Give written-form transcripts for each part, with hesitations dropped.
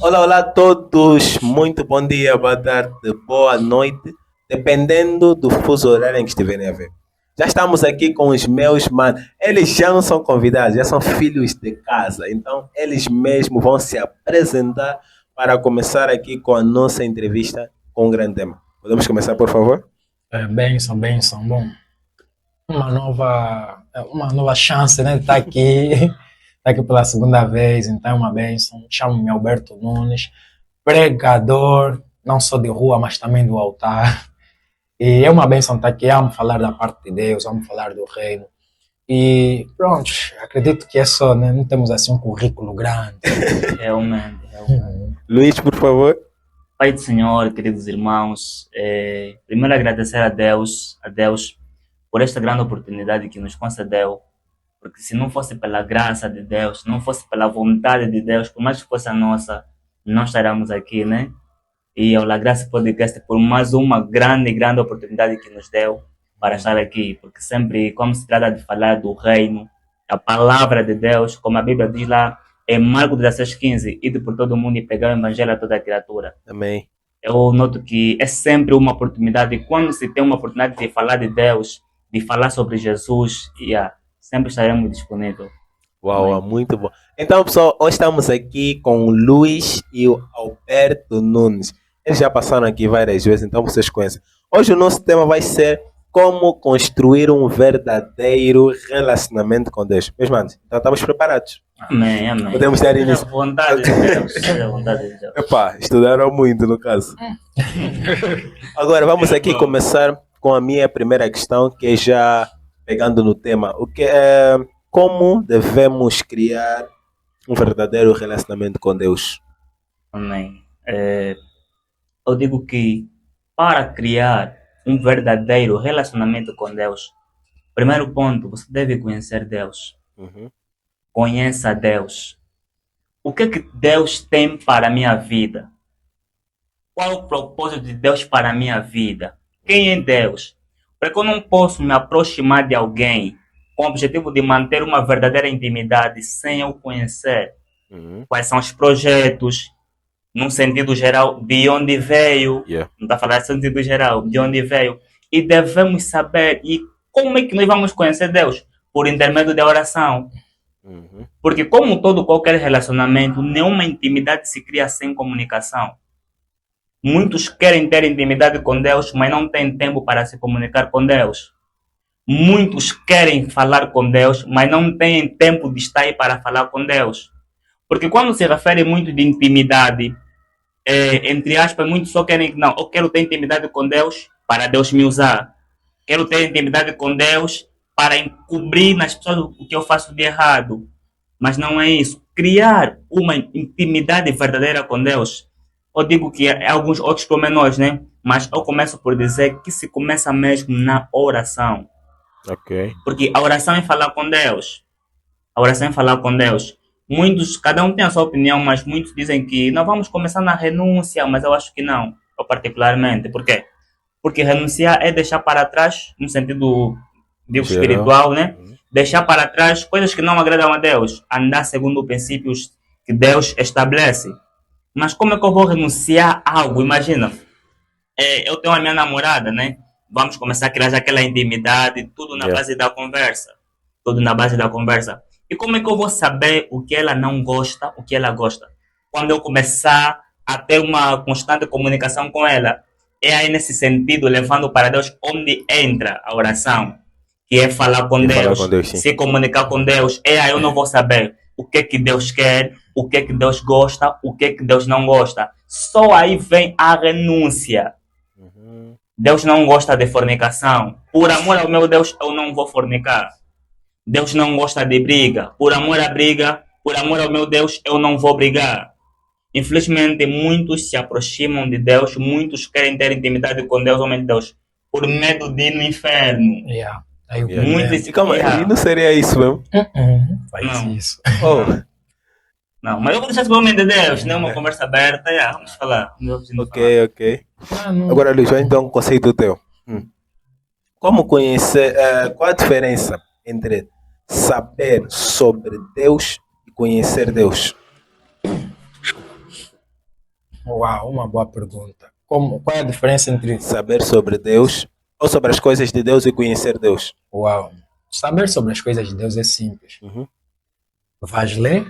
Olá, olá a todos. Muito bom dia, boa tarde, boa noite, dependendo do fuso horário em que estiverem a ver. Já estamos aqui com os meus manos. Eles já não são convidados, já são filhos de casa. Então, eles mesmos vão se apresentar para começar aqui com a nossa entrevista com um grande tema. Podemos começar, por favor? Benção, benção. Bom, uma nova chance, né, de estar aqui, estar aqui pela segunda vez, então é uma benção. Chamo-me Alberto Nunes, pregador, não só de rua, mas também do altar. E é uma benção estar aqui, amo falar da parte de Deus, amo falar do reino. E pronto, acredito que é só, né? Não temos assim um currículo grande. Realmente, realmente. Luiz, por favor. Pai do Senhor, queridos irmãos, primeiro agradecer a Deus por esta grande oportunidade que nos concedeu, porque se não fosse pela graça de Deus, não fosse pela vontade de Deus, por mais que fosse a nossa, não estaríamos aqui, né? E ao La Graça Podcast por mais uma grande oportunidade que nos deu para estar aqui, porque sempre, como se trata de falar do reino, a palavra de Deus, como a Bíblia diz lá, em Marcos 16:15, ide por todo mundo e pregar o evangelho a toda criatura. Amém. Eu noto que é sempre uma oportunidade, quando se tem uma oportunidade de falar de Deus, de falar sobre Jesus, sempre estaremos disponíveis. Uau, Amém. muito bom. Então, pessoal, hoje estamos aqui com o Luiz e o Alberto Nunes. Eles já passaram aqui várias vezes, então vocês conhecem. Hoje o nosso tema vai ser como construir um verdadeiro relacionamento com Deus. Meus manos, então estamos preparados. Amém, amém. Podemos dar Seja início. a vontade de Deus, seja a vontade de Deus. Epá, estudaram muito no caso. Agora vamos aqui começar com a minha primeira questão, que é já pegando no tema. O que é como devemos criar um verdadeiro relacionamento com Deus? Amém. Eu digo que para criar um verdadeiro relacionamento com Deus, primeiro ponto, você deve conhecer Deus. Uhum. Conheça Deus. O que Deus tem para a minha vida? Qual é o propósito de Deus para a minha vida? Quem é Deus? Porque eu não posso me aproximar de alguém com o objetivo de manter uma verdadeira intimidade sem eu conhecer Uhum. quais são os projetos, num sentido geral, de onde veio. Yeah. Não está falando em sentido geral, de onde veio. E devemos saber, e como é que nós vamos conhecer Deus? Por intermédio da oração. Uhum. Porque como todo qualquer relacionamento, nenhuma intimidade se cria sem comunicação. Muitos querem ter intimidade com Deus, mas não têm tempo para se comunicar com Deus. Muitos querem falar com Deus, mas não têm tempo de estar aí para falar com Deus. Porque quando se refere muito de intimidade, entre aspas, muitos só querem, não, eu quero ter intimidade com Deus para Deus me usar. Quero ter intimidade com Deus para encobrir nas pessoas o que eu faço de errado. Mas não é isso. Criar uma intimidade verdadeira com Deus, eu digo que há alguns outros pormenores, né? Mas eu começo por dizer que se começa mesmo na oração. Ok. Porque a oração é falar com Deus. A oração é falar com Deus. Muitos, cada um tem a sua opinião, mas muitos dizem que não vamos começar na renúncia, mas eu acho que não. Eu particularmente. Por quê? Porque renunciar é deixar para trás, no sentido digo, Geral. espiritual, né? Deixar para trás coisas que não agradam a Deus. Andar segundo os princípios que Deus estabelece. Mas como é que eu vou renunciar a algo? Imagina, eu tenho a minha namorada, né? Vamos começar a criar já aquela intimidade, tudo na Yeah. base da conversa. Tudo na base da conversa. E como é que eu vou saber o que ela não gosta, o que ela gosta? Quando eu começar a ter uma constante comunicação com ela. É aí nesse sentido, levando para Deus, onde entra a oração. Que é falar com E falar Deus, com Deus, sim. se comunicar com Deus. É aí eu não vou saber o que Deus quer, o que Deus gosta, o que Deus não gosta. Só aí vem a renúncia. Uhum. Deus não gosta de fornicação. Por amor ao meu Deus, eu não vou fornicar. Deus não gosta de briga. Por amor à briga, por amor ao meu Deus, eu não vou brigar. Infelizmente, muitos se aproximam de Deus, muitos querem ter intimidade com Deus, homem de Deus, por medo de ir no inferno. Yeah. Aí o Yeah. Muitos E calma, Yeah. e não seria isso mesmo? Faz Não. isso. Oh, Não, mas eu vou deixar esse homem de Deus, né? Uma conversa aberta, vamos falar. ok, ok. Mano, Agora, Luiz, vai então um conceito teu. Como conhecer, qual a diferença entre saber sobre Deus e conhecer Deus? Uau, uma boa pergunta. Qual é a diferença entre... Saber sobre Deus ou sobre as coisas de Deus e conhecer Deus. Uau, saber sobre as coisas de Deus é simples. Uhum. Vais ler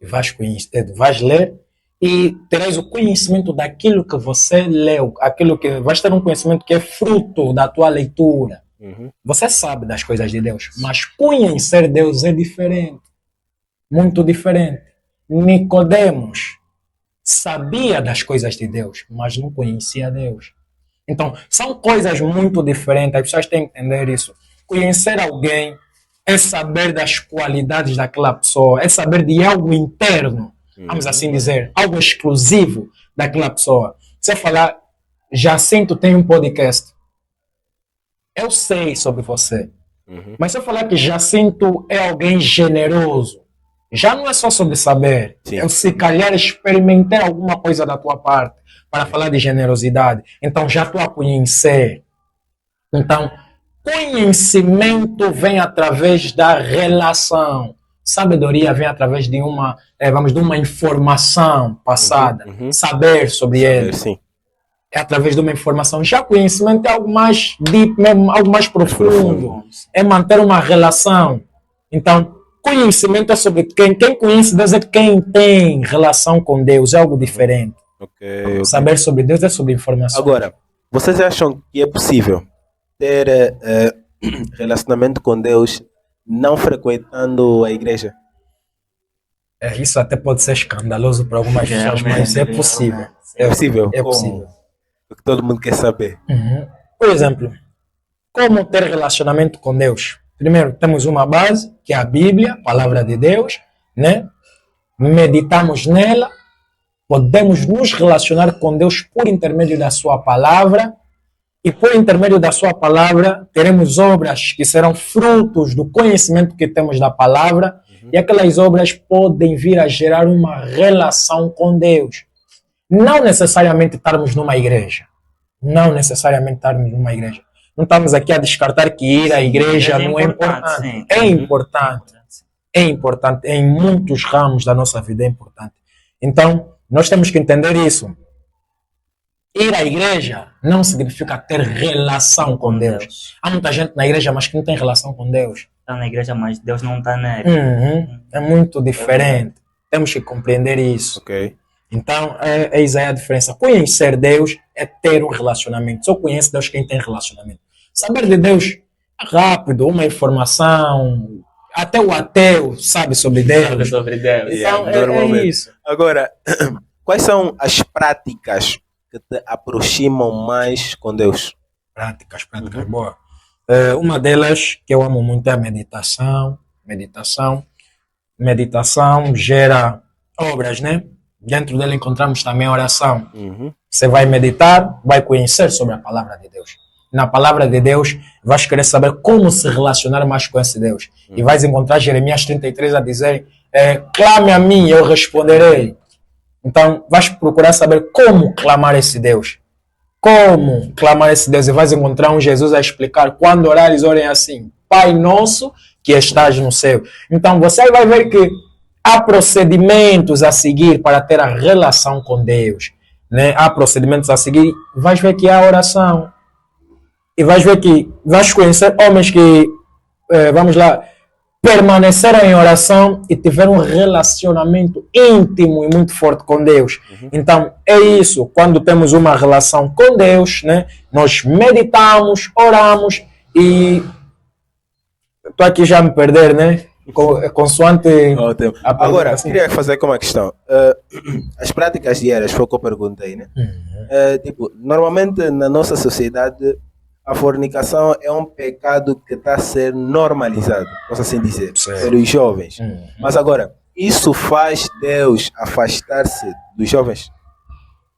e vais conhecer, vais ler e terás o conhecimento daquilo que você leu, aquilo que vais ter um conhecimento que é fruto da tua leitura. Uhum. Você sabe das coisas de Deus, mas conhecer Deus é diferente, muito diferente. Nicodemos sabia das coisas de Deus, mas não conhecia Deus. Então, são coisas muito diferentes, as pessoas têm que entender isso. Conhecer alguém é saber das qualidades daquela pessoa, é saber de algo interno, vamos assim dizer, algo exclusivo daquela pessoa. Se eu falar, Jacinto tem um podcast, eu sei sobre você. Mas se eu falar que Jacinto é alguém generoso, já não é só sobre saber. Sim. Eu, se calhar, experimentei alguma coisa da tua parte para falar de generosidade. Então, já estou a conhecer. Então, conhecimento vem através da relação. Sabedoria vem através de uma, de uma informação passada. Saber sobre ele. Sim. É através de uma informação. Já conhecimento é algo mais deep, mesmo, algo mais profundo. É manter uma relação. Então, conhecimento é sobre quem conhece Deus, é quem tem relação com Deus, é algo diferente. Okay. Saber sobre Deus é sobre informação. Agora, vocês acham que é possível ter relacionamento com Deus não frequentando a igreja? Isso até pode ser escandaloso para algumas pessoas, mas é possível. É possível? É possível. O que todo mundo quer saber. Por exemplo, como ter relacionamento com Deus? Primeiro, temos uma base, que é a Bíblia, a palavra de Deus, né? Meditamos nela, podemos nos relacionar com Deus por intermédio da sua palavra, e por intermédio da sua palavra teremos obras que serão frutos do conhecimento que temos da palavra, e aquelas obras podem vir a gerar uma relação com Deus. Não necessariamente estarmos numa igreja. Não necessariamente estarmos numa igreja. Não estamos aqui a descartar que ir à igreja não é importante. Sim. É importante. É importante. Em muitos ramos da nossa vida é importante. Então, nós temos que entender isso. Ir à igreja não significa ter relação com Deus. Há muita gente na igreja, mas que não tem relação com Deus. Está na igreja, mas Deus não está nele. É muito diferente. Temos que compreender isso. Ok. Então, essa é a diferença. Conhecer Deus é ter um relacionamento. Só conhece Deus quem tem relacionamento. Saber de Deus é rápido, uma informação. Até o ateu sabe sobre Deus. Sobre Deus. Então, normalmente. é isso. Agora, quais são as práticas que te aproximam mais com Deus? Práticas, boa. Uma delas que eu amo muito é a meditação. Meditação gera obras, né? Dentro dela encontramos também a oração. Você vai meditar, vai conhecer sobre a palavra de Deus. Na palavra de Deus, vais querer saber como se relacionar mais com esse Deus. E vais encontrar Jeremias 33 a dizer, clame a mim e eu responderei. Então, vais procurar saber como clamar esse Deus. Como clamar esse Deus. E vais encontrar um Jesus a explicar, quando orares, orem assim, Pai nosso que estás no céu. Então, você vai ver que há procedimentos a seguir para ter a relação com Deus. Né? Há procedimentos a seguir. Vais ver que há oração. E vais ver que vais conhecer homens que, permaneceram em oração e tiveram um relacionamento íntimo e muito forte com Deus. Então, é isso. Quando temos uma relação com Deus, né? Nós meditamos, oramos e... Estou aqui já a me perder, né? Consoante... Agora, queria fazer como uma questão. As práticas diárias, foi o que eu perguntei, né? Normalmente na nossa sociedade a fornicação é um pecado que está a ser normalizado, posso assim dizer, pelos jovens. Mas agora, isso faz Deus afastar-se dos jovens?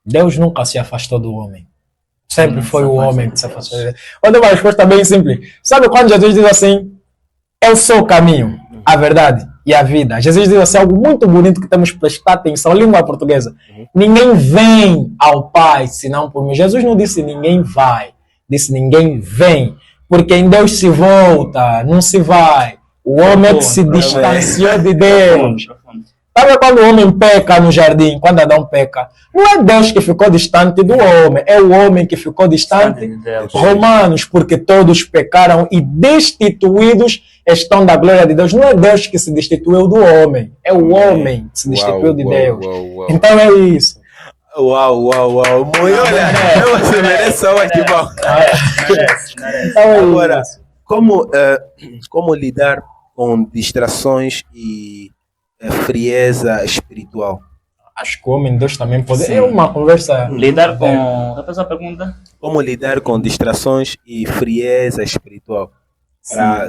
Deus nunca se afastou do homem. Sempre foi o homem que se afastou. Olha uma resposta bem simples. Sabe quando Jesus diz assim, eu sou o caminho, a verdade e a vida. Jesus diz assim, algo muito bonito que temos que prestar atenção, língua portuguesa. Ninguém vem ao Pai senão por mim. Jesus não disse ninguém vai, disse ninguém vem. Porque em Deus se volta, não se vai. O homem é que se distanciou de Deus. Sabe quando o homem peca no jardim, quando Adão peca? Não é Deus que ficou distante do homem, é o homem que ficou distante de Deus. Romanos, porque todos pecaram e destituídos estão da glória de Deus. Não é Deus que se destituiu do homem, é o homem que se destituiu de Deus. Então é isso. Uau. Muito, olha, você merece só de bom. Então é Agora, isso. como lidar com distrações e frieza espiritual? Acho que o homem de Deus também pode. Sim. É uma conversa. Lidar com... Repete a pergunta? Como lidar com distrações e frieza espiritual?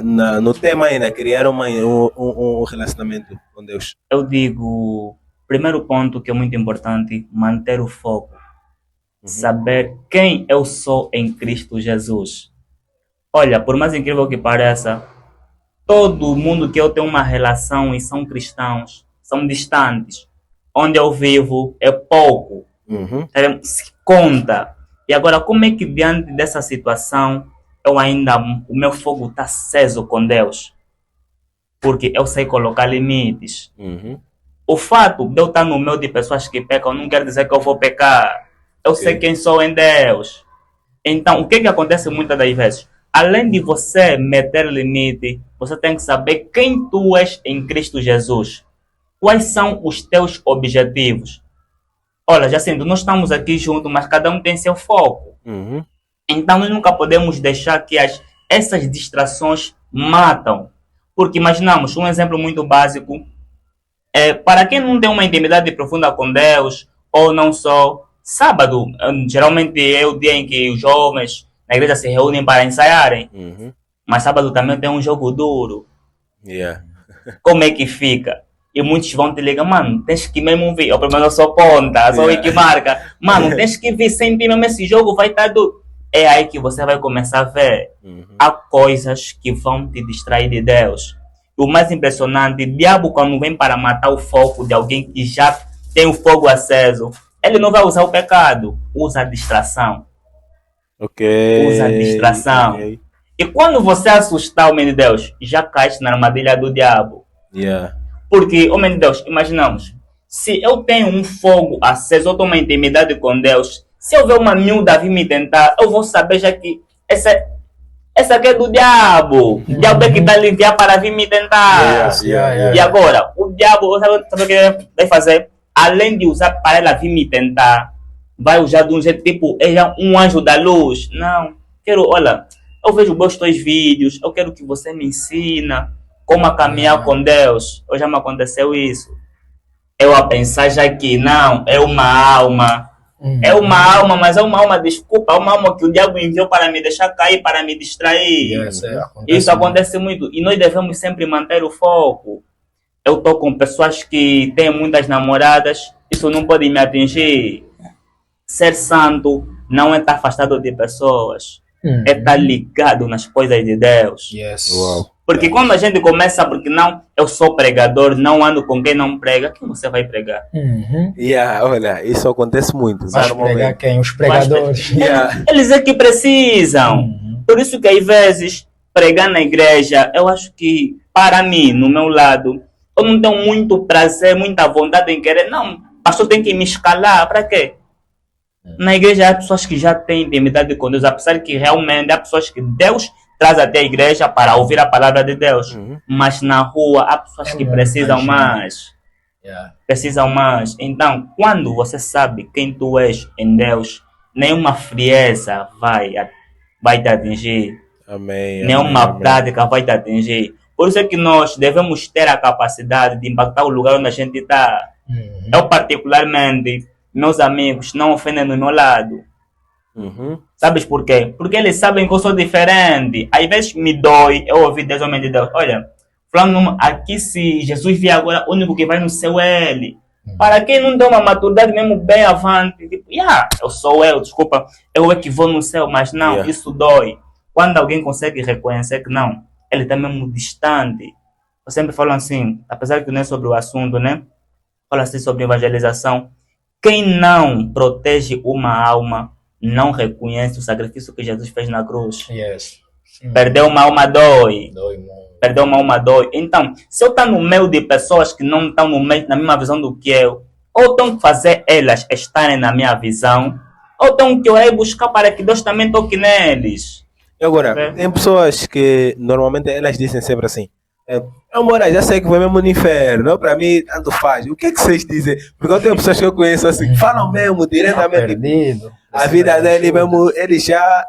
No tema ainda, criar um relacionamento com Deus. Eu digo, primeiro ponto que é muito importante, manter o foco. Saber quem eu sou em Cristo Jesus. Olha, por mais incrível que pareça, todo mundo que eu tenho uma relação e são cristãos, são distantes. Onde eu vivo é pouco. Se conta. E agora, como é que diante dessa situação, o meu fogo está aceso com Deus? Porque eu sei colocar limites. O fato de eu estar no meio de pessoas que pecam não quer dizer que eu vou pecar. Eu sei quem sou em Deus. Então, o que acontece muitas das vezes? Além de você meter limite, você tem que saber quem tu és em Cristo Jesus. Quais são os teus objetivos? Olha, Jacinto, nós estamos aqui juntos, mas cada um tem seu foco. Então, nós nunca podemos deixar que essas distrações matam. Porque imaginamos, um exemplo muito básico, para quem não tem uma intimidade profunda com Deus, ou não só, sábado, geralmente é o dia em que os jovens na igreja se reúnem para ensaiarem. Mas sábado também tem um jogo duro. Como é que fica? E muitos vão te ligar, mano, tens que mesmo ver. Eu, pelo menos, eu sou ponta, sou o que marca. Mano, tens que ver sempre mesmo esse jogo, vai estar duro. É aí que você vai começar a ver. Há coisas que vão te distrair de Deus. O mais impressionante, o diabo, quando vem para matar o foco de alguém que já tem o fogo aceso, ele não vai usar o pecado, usa a distração. Usa a distração. E quando você assustar o homem de Deus, já caíste na armadilha do diabo. Porque, homem de Deus, imaginamos, se eu tenho um fogo aceso, eu tenho uma intimidade com Deus, se eu ver uma miúda vir me tentar, eu vou saber já que essa aqui é do diabo. O diabo é que vai enviar para vir me tentar. E agora, o diabo, sabe o que ele vai fazer? Além de usar para ela vir me tentar, vai usar de um jeito tipo, ele é um anjo da luz. Não, olha, eu vejo meus teus vídeos, eu quero que você me ensina como a caminhar com Deus. Hoje já me aconteceu isso. Eu a pensar já que não, é uma alma. É uma alma, mas é uma alma, desculpa, é uma alma que o diabo enviou para me deixar cair, para me distrair. Isso acontece muito. E nós devemos sempre manter o foco. Eu estou com pessoas que têm muitas namoradas, isso não pode me atingir. Ser santo não é estar afastado de pessoas, é estar ligado nas coisas de Deus. Porque quando a gente começa, porque não, eu sou pregador, não ando com quem não prega, quem você vai pregar? Olha, isso acontece muito. Vai pregar quem? Os pregadores. Eles é que precisam. Por isso que às vezes, pregar na igreja, eu acho que, para mim, no meu lado, eu não tenho muito prazer, muita vontade em querer. Não, pastor tem que me escalar. Para quê? Na igreja há pessoas que já têm intimidade com Deus, apesar que realmente há pessoas que Deus traz até a igreja para ouvir a palavra de Deus. Mas na rua há pessoas que precisam mais. Precisam mais. Então, quando você sabe quem tu és em Deus, nenhuma frieza vai te atingir. Nenhuma prática vai te atingir. Por isso é que nós devemos ter a capacidade de impactar o lugar onde a gente está. Eu, particularmente, meus amigos não ofendem do meu lado. Sabes por quê? Porque eles sabem que eu sou diferente. Às vezes me dói eu ouvir Deus, homem de Deus. Olha, falando aqui, se Jesus vier agora, o único que vai no céu é ele. Para quem não tem uma maturidade mesmo bem avante, tipo, eu sou eu, desculpa, eu é que vou no céu, mas não, isso dói. Quando alguém consegue reconhecer que não, ele está mesmo distante. Eu sempre falo assim, apesar que não é sobre o assunto, né? Falo assim sobre evangelização. Quem não protege uma alma não reconhece o sacrifício que Jesus fez na cruz. Perder uma alma dói. Dói muito. perdeu uma dor. Então, se eu estou no meio de pessoas que não estão no meio, na mesma visão do que eu, ou tenho que fazer elas estarem na minha visão, ou tenho que orar e buscar para que Deus também toque neles. E agora, tem pessoas que normalmente elas dizem sempre assim: amor, já sei que vai mesmo no inferno, para mim tanto faz. O que é que vocês dizem? Porque eu tenho pessoas que eu conheço assim, que falam mesmo diretamente. Perdido. A vida dele mesmo, ele já,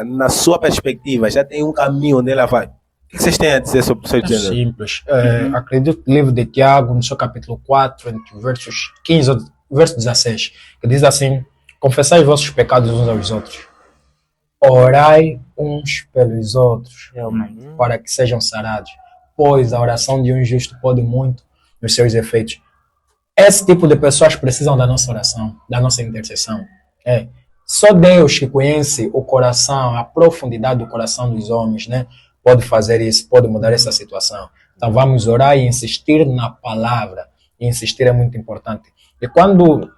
na sua perspectiva, já tem um caminho onde ela vai. O que vocês têm a dizer sobre o seu É gênero? simples. Acredito no livro de Tiago, no seu capítulo 4, entre versos 15 e verso 16, que diz assim: confessai os vossos pecados uns aos outros, orai uns pelos outros, Realmente. para que sejam sarados, pois a oração de um justo pode muito nos seus efeitos. Esse tipo de pessoas precisam da nossa oração, da nossa intercessão. Só Deus que conhece o coração, a profundidade do coração dos homens, né? Pode fazer isso, pode mudar essa situação. Então vamos orar e insistir na palavra. E insistir é muito importante. E quando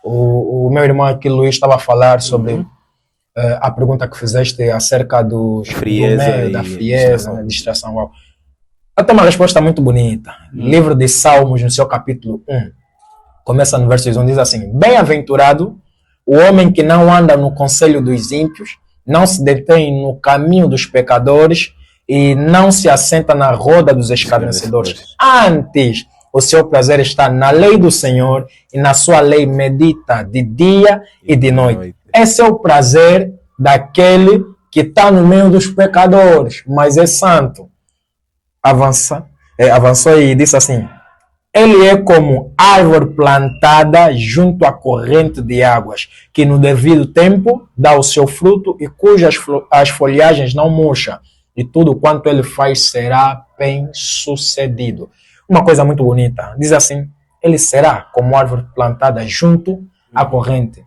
o meu irmão aqui, Luiz, estava a falar sobre a pergunta que fizeste acerca do meio, da frieza, da distração. Uau. Eu tenho uma resposta muito bonita. Livro de Salmos, no seu capítulo 1, começa no verso 1, diz assim: bem-aventurado o homem que não anda no conselho dos ímpios, não se detém no caminho dos pecadores e não se assenta na roda dos escarnecedores. Antes, o seu prazer está na lei do Senhor e na sua lei medita de dia e de noite. Esse é o prazer daquele que está no meio dos pecadores, mas é santo. Avançou e disse assim: ele é como árvore plantada junto à corrente de águas, que no devido tempo dá o seu fruto e cujas as folhagens não murcham, e tudo quanto ele faz será bem sucedido. Uma coisa muito bonita, diz assim: ele será como árvore plantada junto à corrente.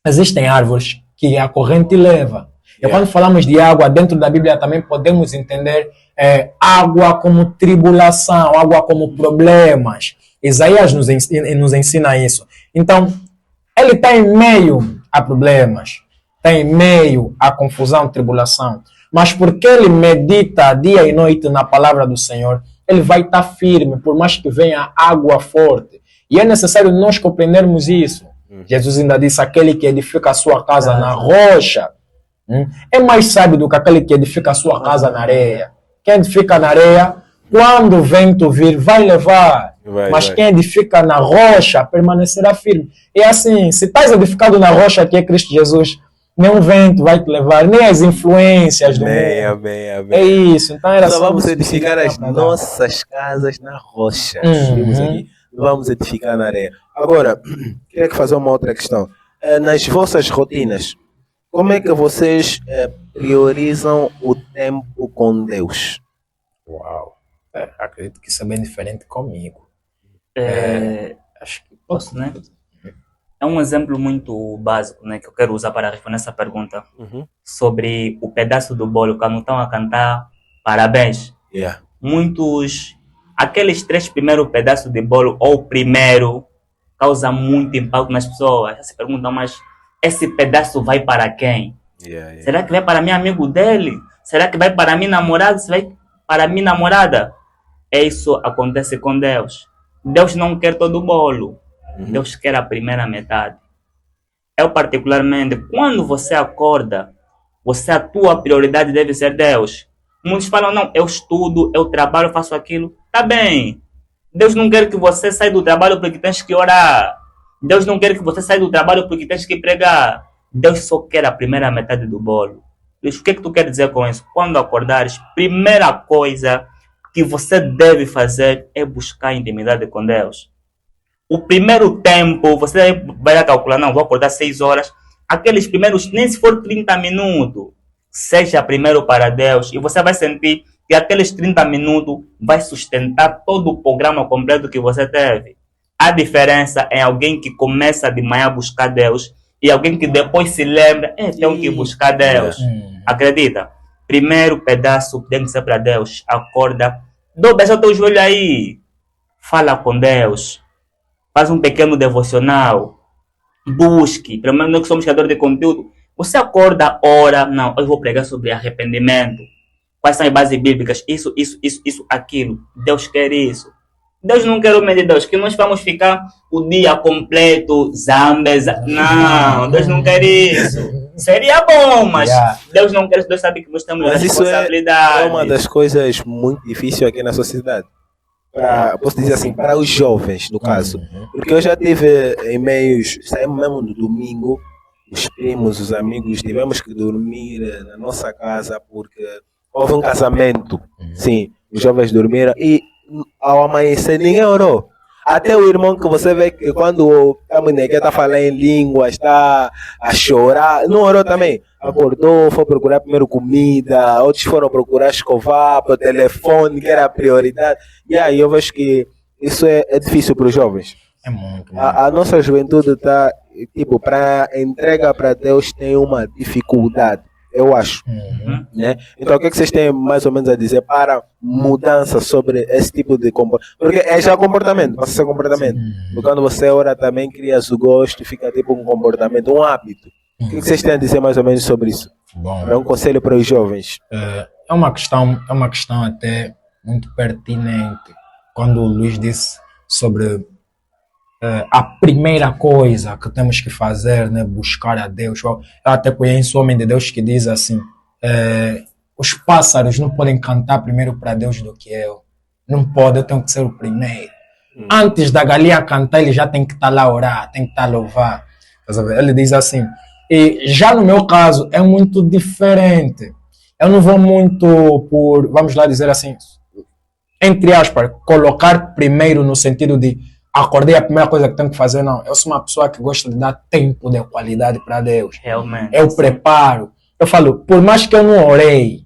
Existem árvores que a corrente leva. E quando falamos de água, dentro da Bíblia também podemos entender água como tribulação, água como problemas. Isaías nos ensina isso. Então, ele está em meio a problemas, está em meio a confusão, tribulação. Mas porque ele medita dia e noite na palavra do Senhor, ele vai estar firme, por mais que venha água forte. E é necessário nós compreendermos isso. Jesus ainda disse: aquele que edifica a sua casa na rocha é mais sábio do que aquele que edifica a sua casa na areia. Quem edifica na areia, quando o vento vir, vai levar. Mas quem edifica na rocha permanecerá firme. E assim, se estás edificado na rocha que é Cristo Jesus, nenhum vento vai te levar, nem as influências do mundo. É isso. Então era Nós só vamos edificar as nossas casas na rocha. Vimos aqui. Vamos edificar na areia. Agora, queria fazer uma outra questão. Nas vossas rotinas, como é que vocês priorizam o tempo com Deus? Uau. Acredito que isso é bem diferente comigo. Acho que posso, né? É um exemplo muito básico, né, que eu quero usar para responder essa pergunta sobre o pedaço do bolo quando estão a cantar parabéns. Muitos, aqueles 3 primeiros pedaços de bolo ou o primeiro causa muito impacto nas pessoas. Já se perguntam, mas esse pedaço vai para quem? Será que vai para meu amigo dele? Será que vai para minha namorada? Se vai para minha namorada? Isso acontece com Deus. Deus não quer todo o bolo. Deus quer a primeira metade. Eu particularmente, quando você acorda, a tua prioridade deve ser Deus. Muitos falam: não, eu estudo, eu trabalho, faço aquilo. Tá bem. Deus não quer que você saia do trabalho porque tens que orar. Deus não quer que você saia do trabalho porque tens que pregar. Deus só quer a primeira metade do bolo. O que tu quer dizer com isso? Quando acordares, primeira coisa que você deve fazer é buscar intimidade com Deus. O primeiro tempo, você vai calcular: não, vou acordar 6 horas. Aqueles primeiros, nem se for 30 minutos, seja primeiro para Deus. E você vai sentir que aqueles 30 minutos vai sustentar todo o programa completo que você teve. A diferença é alguém que começa de manhã a buscar Deus e alguém que depois se lembra: tenho que buscar Deus. Acredita? Primeiro pedaço tem que ser para Deus. Acorda, dobra o teu joelho aí, fala com Deus, faz um pequeno devocional, busque. Pelo menos nós que somos criadores de conteúdo, você acorda, ora: não, eu vou pregar sobre arrependimento. Quais são as bases bíblicas? Isso, aquilo. Deus quer isso. Deus não quer o meio de Deus, que nós vamos ficar o dia completo, zambes. Não, Deus não quer isso. Seria bom, mas Deus não quer isso. Deus sabe que nós temos Mas isso responsabilidade. é uma das coisas muito difíceis aqui na sociedade. Posso dizer assim, para os jovens, no caso. Porque eu já tive em meios, saímos mesmo no domingo, os primos, os amigos, tivemos que dormir na nossa casa porque houve um casamento. Sim, os jovens dormiram e ao amanhecer ninguém orou. Até o irmão que você vê que quando a mulher está falando em língua, está a chorar, não orou também. Acordou, foi procurar primeiro comida, outros foram procurar escovar para o telefone, que era a prioridade. E aí eu vejo que isso é difícil para os jovens. É muito. A nossa juventude está, tipo, para entrega para Deus tem uma dificuldade, eu acho. Né? Então o que vocês têm mais ou menos a dizer para mudança sobre esse tipo de comportamento? Porque é já comportamento, passa a ser comportamento. Porque quando você ora também crias o gosto, fica tipo um comportamento, um hábito. O que vocês têm a dizer mais ou menos sobre isso? Bom, É um conselho para os jovens. é uma questão até muito pertinente quando o Luís disse sobre a primeira coisa que temos que fazer, né, buscar a Deus. Eu até conheço um homem de Deus que diz assim, os pássaros não podem cantar primeiro para Deus do que eu. Não pode, eu tenho que ser o primeiro. Antes da galinha cantar, ele já tem que estar lá a orar, tem que estar a louvar. Ele diz assim, e já no meu caso é muito diferente. Eu não vou muito por, vamos lá dizer assim, entre aspas, colocar primeiro no sentido de acordei a primeira coisa que tenho que fazer, não. Eu sou uma pessoa que gosta de dar tempo de qualidade para Deus. Realmente. Eu preparo. Eu falo, por mais que eu não orei,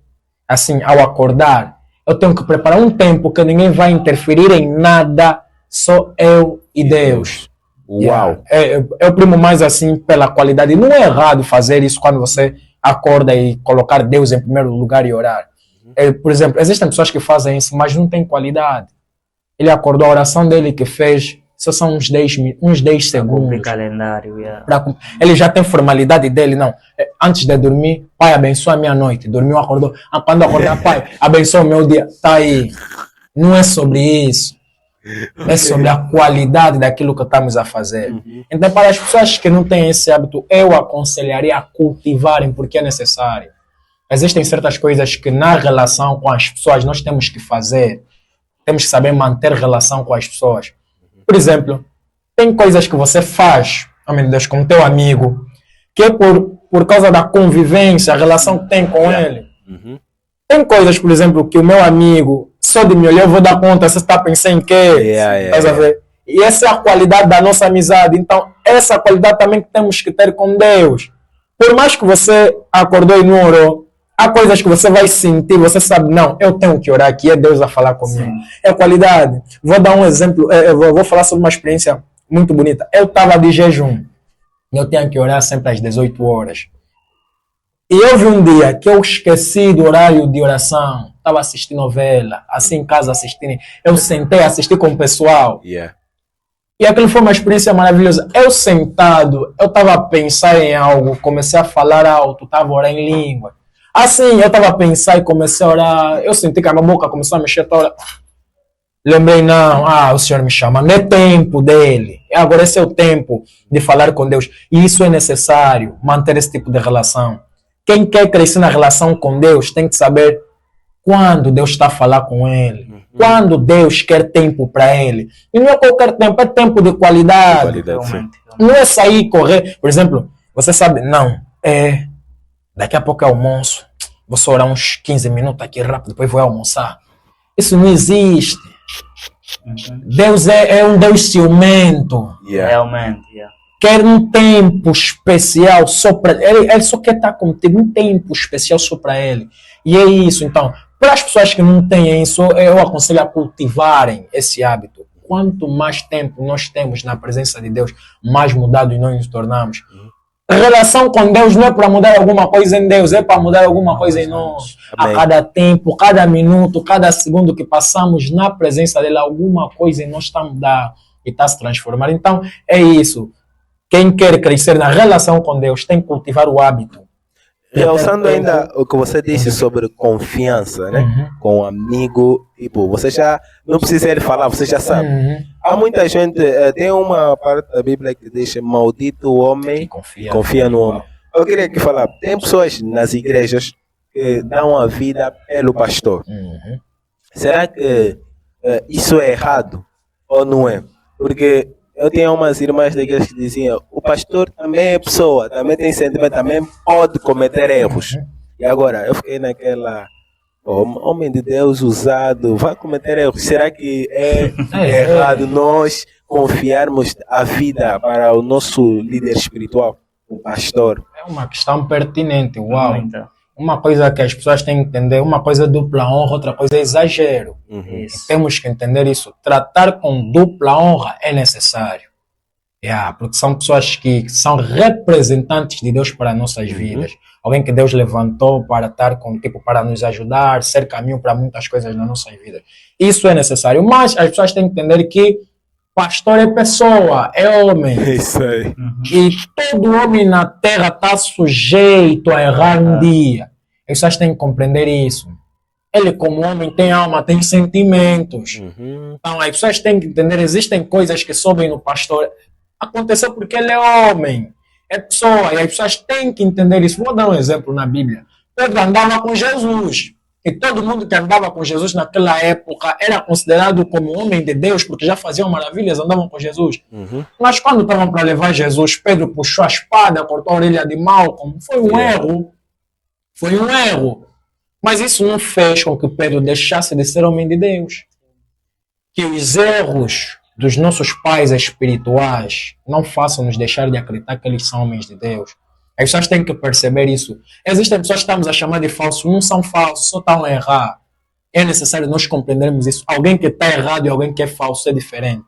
assim, ao acordar, eu tenho que preparar um tempo que ninguém vai interferir em nada, só eu e Deus. Uau! Eu primo mais assim pela qualidade. Não é errado fazer isso quando você acorda e colocar Deus em primeiro lugar e orar. Por exemplo, existem pessoas que fazem isso, mas não tem qualidade. Ele acordou, a oração dele que fez, só são uns 10 segundos. Calendário, Ele já tem formalidade dele, não. Antes de dormir, pai, abençoa a minha noite. Dormiu, acordou. Quando acordar, pai, abençoa o meu dia. Tá aí. Não é sobre isso. É sobre a qualidade daquilo que estamos a fazer. Então, para as pessoas que não têm esse hábito, eu aconselharia a cultivarem, porque é necessário. Existem certas coisas que na relação com as pessoas nós temos que fazer. Temos que saber manter relação com as pessoas. Por exemplo, tem coisas que você faz, oh meu Deus, com teu amigo, que é por causa da convivência, a relação que tem com ele. Tem coisas, por exemplo, que o meu amigo, só de me olhar, eu vou dar conta, você está pensando em quê? E essa é a qualidade da nossa amizade. Então, essa qualidade também que temos que ter com Deus. Por mais que você acordou e não orou, há coisas que você vai sentir, você sabe, não, eu tenho que orar aqui, é Deus a falar comigo. Sim. É qualidade. Vou dar um exemplo, eu vou falar sobre uma experiência muito bonita. Eu estava de jejum, eu tinha que orar sempre às 18 horas. E houve um dia que eu esqueci do horário de oração, estava assistindo novela, assim em casa assistindo, eu sentei a assistir com o pessoal. E aquilo foi uma experiência maravilhosa. Eu sentado, eu estava a pensar em algo, comecei a falar alto, estava a orar em língua. Assim, eu estava a pensar e comecei a orar. Eu senti que a minha boca começou a mexer toda. Lembrei, não, o Senhor me chama. Não é tempo dele. Agora esse é o tempo de falar com Deus. E isso é necessário, manter esse tipo de relação. Quem quer crescer na relação com Deus tem que saber quando Deus está a falar com ele. Quando Deus quer tempo para ele. E não é qualquer tempo, é tempo de qualidade. Não é sair e correr. Por exemplo, você sabe, não, daqui a pouco é almoço. Vou só orar uns 15 minutos aqui rápido, depois vou almoçar. Isso não existe. Deus é um Deus ciumento. Realmente. Quer um tempo especial só para ele. Ele só quer estar contigo, um tempo especial só para ele. E é isso. Então, para as pessoas que não têm isso, eu aconselho a cultivarem esse hábito. Quanto mais tempo nós temos na presença de Deus, mais mudados nós nos tornamos. A relação com Deus não é para mudar alguma coisa em Deus, é para mudar alguma coisa em nós. Amém. A cada tempo, cada minuto, cada segundo que passamos na presença dele, alguma coisa em nós está a mudar e está a se transformar. Então, é isso. Quem quer crescer na relação com Deus tem que cultivar o hábito. Realçando ainda o que você disse sobre confiança, né? Com um amigo, tipo, você já não precisa ele falar, você já sabe. Há muita gente, tem uma parte da Bíblia que diz maldito o homem Que que confia no homem. Eu queria aqui falar, tem pessoas nas igrejas que dão a vida pelo pastor. Será que isso é errado ou não é? Porque eu tinha umas irmãs da igreja que diziam, o pastor também é pessoa, também tem sentimento, também pode cometer erros. E agora, eu fiquei naquela, homem de Deus usado, vai cometer erros. Será que é errado nós confiarmos a vida para o nosso líder espiritual, o pastor? É uma questão pertinente, uau. Muita. Uma coisa que as pessoas têm que entender, uma coisa é dupla honra, outra coisa é exagero. Isso. Temos que entender isso. Tratar com dupla honra é necessário. Porque são pessoas que são representantes de Deus para nossas vidas. Alguém que Deus levantou para estar com, tipo, para nos ajudar, ser caminho para muitas coisas nas nossas vidas. Isso é necessário. Mas as pessoas têm que entender que pastor é pessoa, é homem. É isso aí. E todo homem na terra está sujeito a errar um dia. As pessoas têm que compreender isso. Ele, como homem, tem alma, tem sentimentos. Então, as pessoas têm que entender, existem coisas que sobem no pastor. Aconteceu porque ele é homem, é pessoa, e as pessoas têm que entender isso. Vou dar um exemplo na Bíblia. Pedro andava com Jesus. E todo mundo que andava com Jesus naquela época era considerado como homem de Deus, porque já faziam maravilhas, andavam com Jesus. Mas quando estavam para levar Jesus, Pedro puxou a espada, cortou a orelha de Malcolm. Foi um erro. Foi um erro. Mas isso não fez com que Pedro deixasse de ser homem de Deus. Que os erros dos nossos pais espirituais não façam nos deixar de acreditar que eles são homens de Deus. As pessoas têm que perceber isso. Existem pessoas que estamos a chamar de falsos, não são falsos, só estão a errar. É necessário nós compreendermos isso. Alguém que está errado e alguém que é falso é diferente.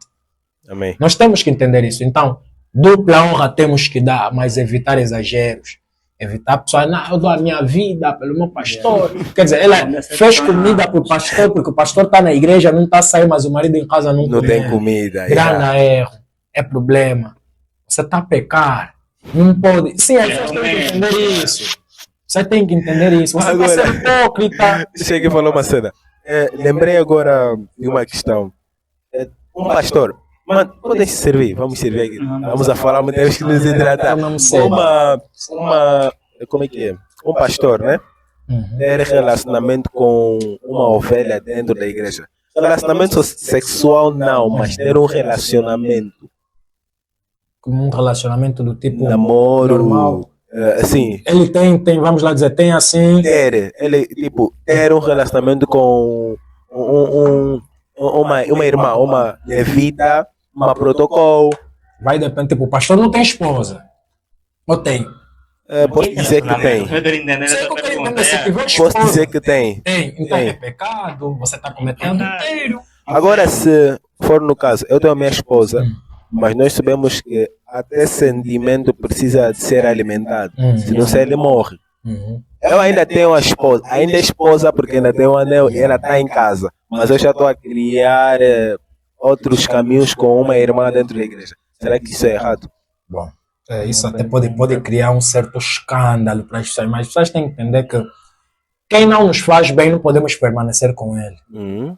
Amém. Nós temos que entender isso. Então, dupla honra temos que dar, mas evitar exageros. Evitar pessoas, não, eu dou a minha vida pelo meu pastor. Quer dizer, ela fez comida para o pastor, porque o pastor está na igreja, não está a sair, mas o marido em casa não tem comida. Grande erro. É problema. Você está a pecar. Não pode. Sim, as pessoas têm que entender isso. Você tem que entender isso. Você vai ser hipócrita. Chega e falou uma cena. Lembrei agora de uma questão. Um pastor. Mano, podem se servir. Vamos servir aqui. Vamos a falar, mas temos que nos hidratar. Como é que é? Um pastor, né? Ter relacionamento com uma ovelha dentro da igreja. Relacionamento sexual não, mas ter um relacionamento. Como um relacionamento do tipo namoro, normal. Assim. Ele tem, vamos lá dizer, tem assim. Ter um relacionamento com uma irmã, uma levita, uma protocolo. Vai depender, tipo, o pastor não tem esposa. Ou tem? Posso dizer que tem. Posso dizer que tem. Tem. Então é pecado, você está cometendo adultério. Agora, se for no caso, eu tenho a minha esposa. Mas nós sabemos que até sentimento precisa de ser alimentado. Se não ser, ele morre. Eu ainda tenho a esposa. Ainda é esposa porque ainda tenho um anel e ela está em casa. Mas eu já estou a criar outros caminhos com uma irmã dentro da igreja. Será que isso é errado? Bom, isso até pode criar um certo escândalo para as pessoas. Mas as pessoas têm que entender que quem não nos faz bem, não podemos permanecer com ele.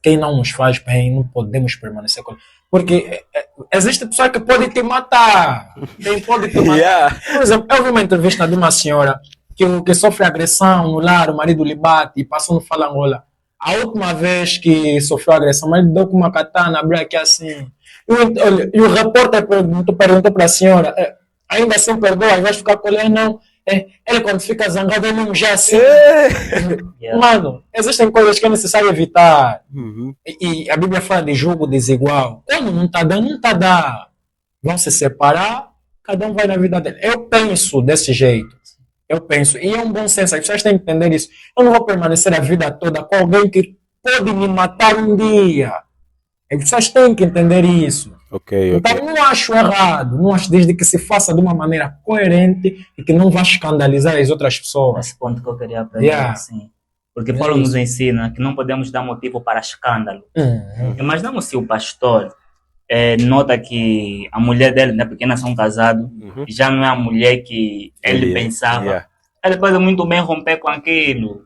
Quem não nos faz bem, não podemos permanecer com ele. Porque existe pessoa que pode te matar. Quem pode te matar. Por exemplo, eu vi uma entrevista de uma senhora que sofre agressão no lar, o marido lhe bate e passou no Fala Angola. A última vez que sofreu agressão, o marido deu com uma katana, abriu aqui assim. E o repórter perguntou para a senhora, ainda assim perdoa, vai ficar com ele? Não. Ele quando fica zangado, ele não já assim. Mano, existem coisas que é necessário evitar. E a Bíblia fala de julgo desigual. Quando não está dando, não está dando. Vão se separar, cada um vai na vida dele. Eu penso desse jeito. Eu penso. E é um bom senso. As pessoas têm que entender isso. Eu não vou permanecer a vida toda com alguém que pode me matar um dia. As pessoas têm que entender isso. Então não acho errado, não acho, desde que se faça de uma maneira coerente e que não vá escandalizar as outras pessoas. Esse ponto que eu queria aprender, sim. Porque Paulo nos ensina que não podemos dar motivo para escândalo. Imaginamos se o pastor nota que a mulher dele, né, porque eles são casados, já não é a mulher que ele pensava. ele pode muito bem romper com aquilo.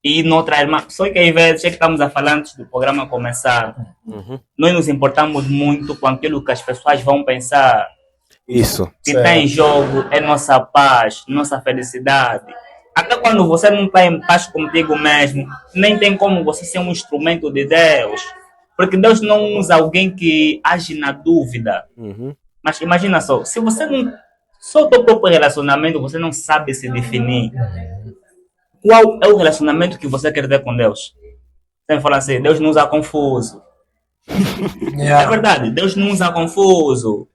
E noutra irmã. Só que às vezes, é que estamos a falar antes do programa começar, Uhum. nós nos importamos muito com aquilo que as pessoas vão pensar. Isso. O que está em jogo é nossa paz, nossa felicidade. Até quando você não está em paz contigo mesmo, nem tem como você ser um instrumento de Deus. Porque Deus não usa alguém que age na dúvida. Uhum. Mas imagina só, se você não. Só o teu próprio relacionamento, você não sabe se definir. Qual é o relacionamento que você quer ter com Deus? Você fala assim, Deus não usa confuso. É verdade, Deus não usa confuso.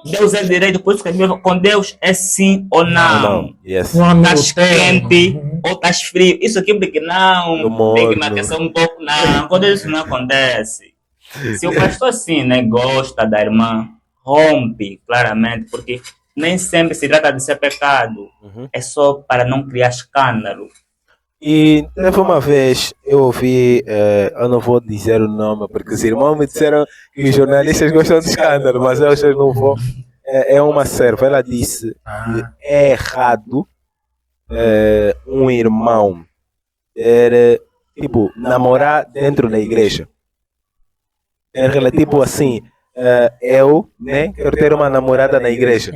Deus é direito, por isso que a Bíblia fala, com Deus é sim ou não. Yes. Um amigo Estás termo. quente ou estás frio. Isso aqui porque No não, tem que me morno. aquecer um pouco. Não, quando isso não acontece. Se o pastor assim, né, gosta da irmã, rompe, claramente, porque nem sempre se trata de ser pecado. Uhum. É só para não criar escândalo. E teve uma vez, eu ouvi, eu não vou dizer o nome, porque os irmãos me disseram que os jornalistas gostam de escândalo, mas eu não vou. É uma serva, ela disse que é errado um irmão ter, tipo, namorar dentro da igreja. É tipo assim, eu, né, quero ter uma namorada na igreja.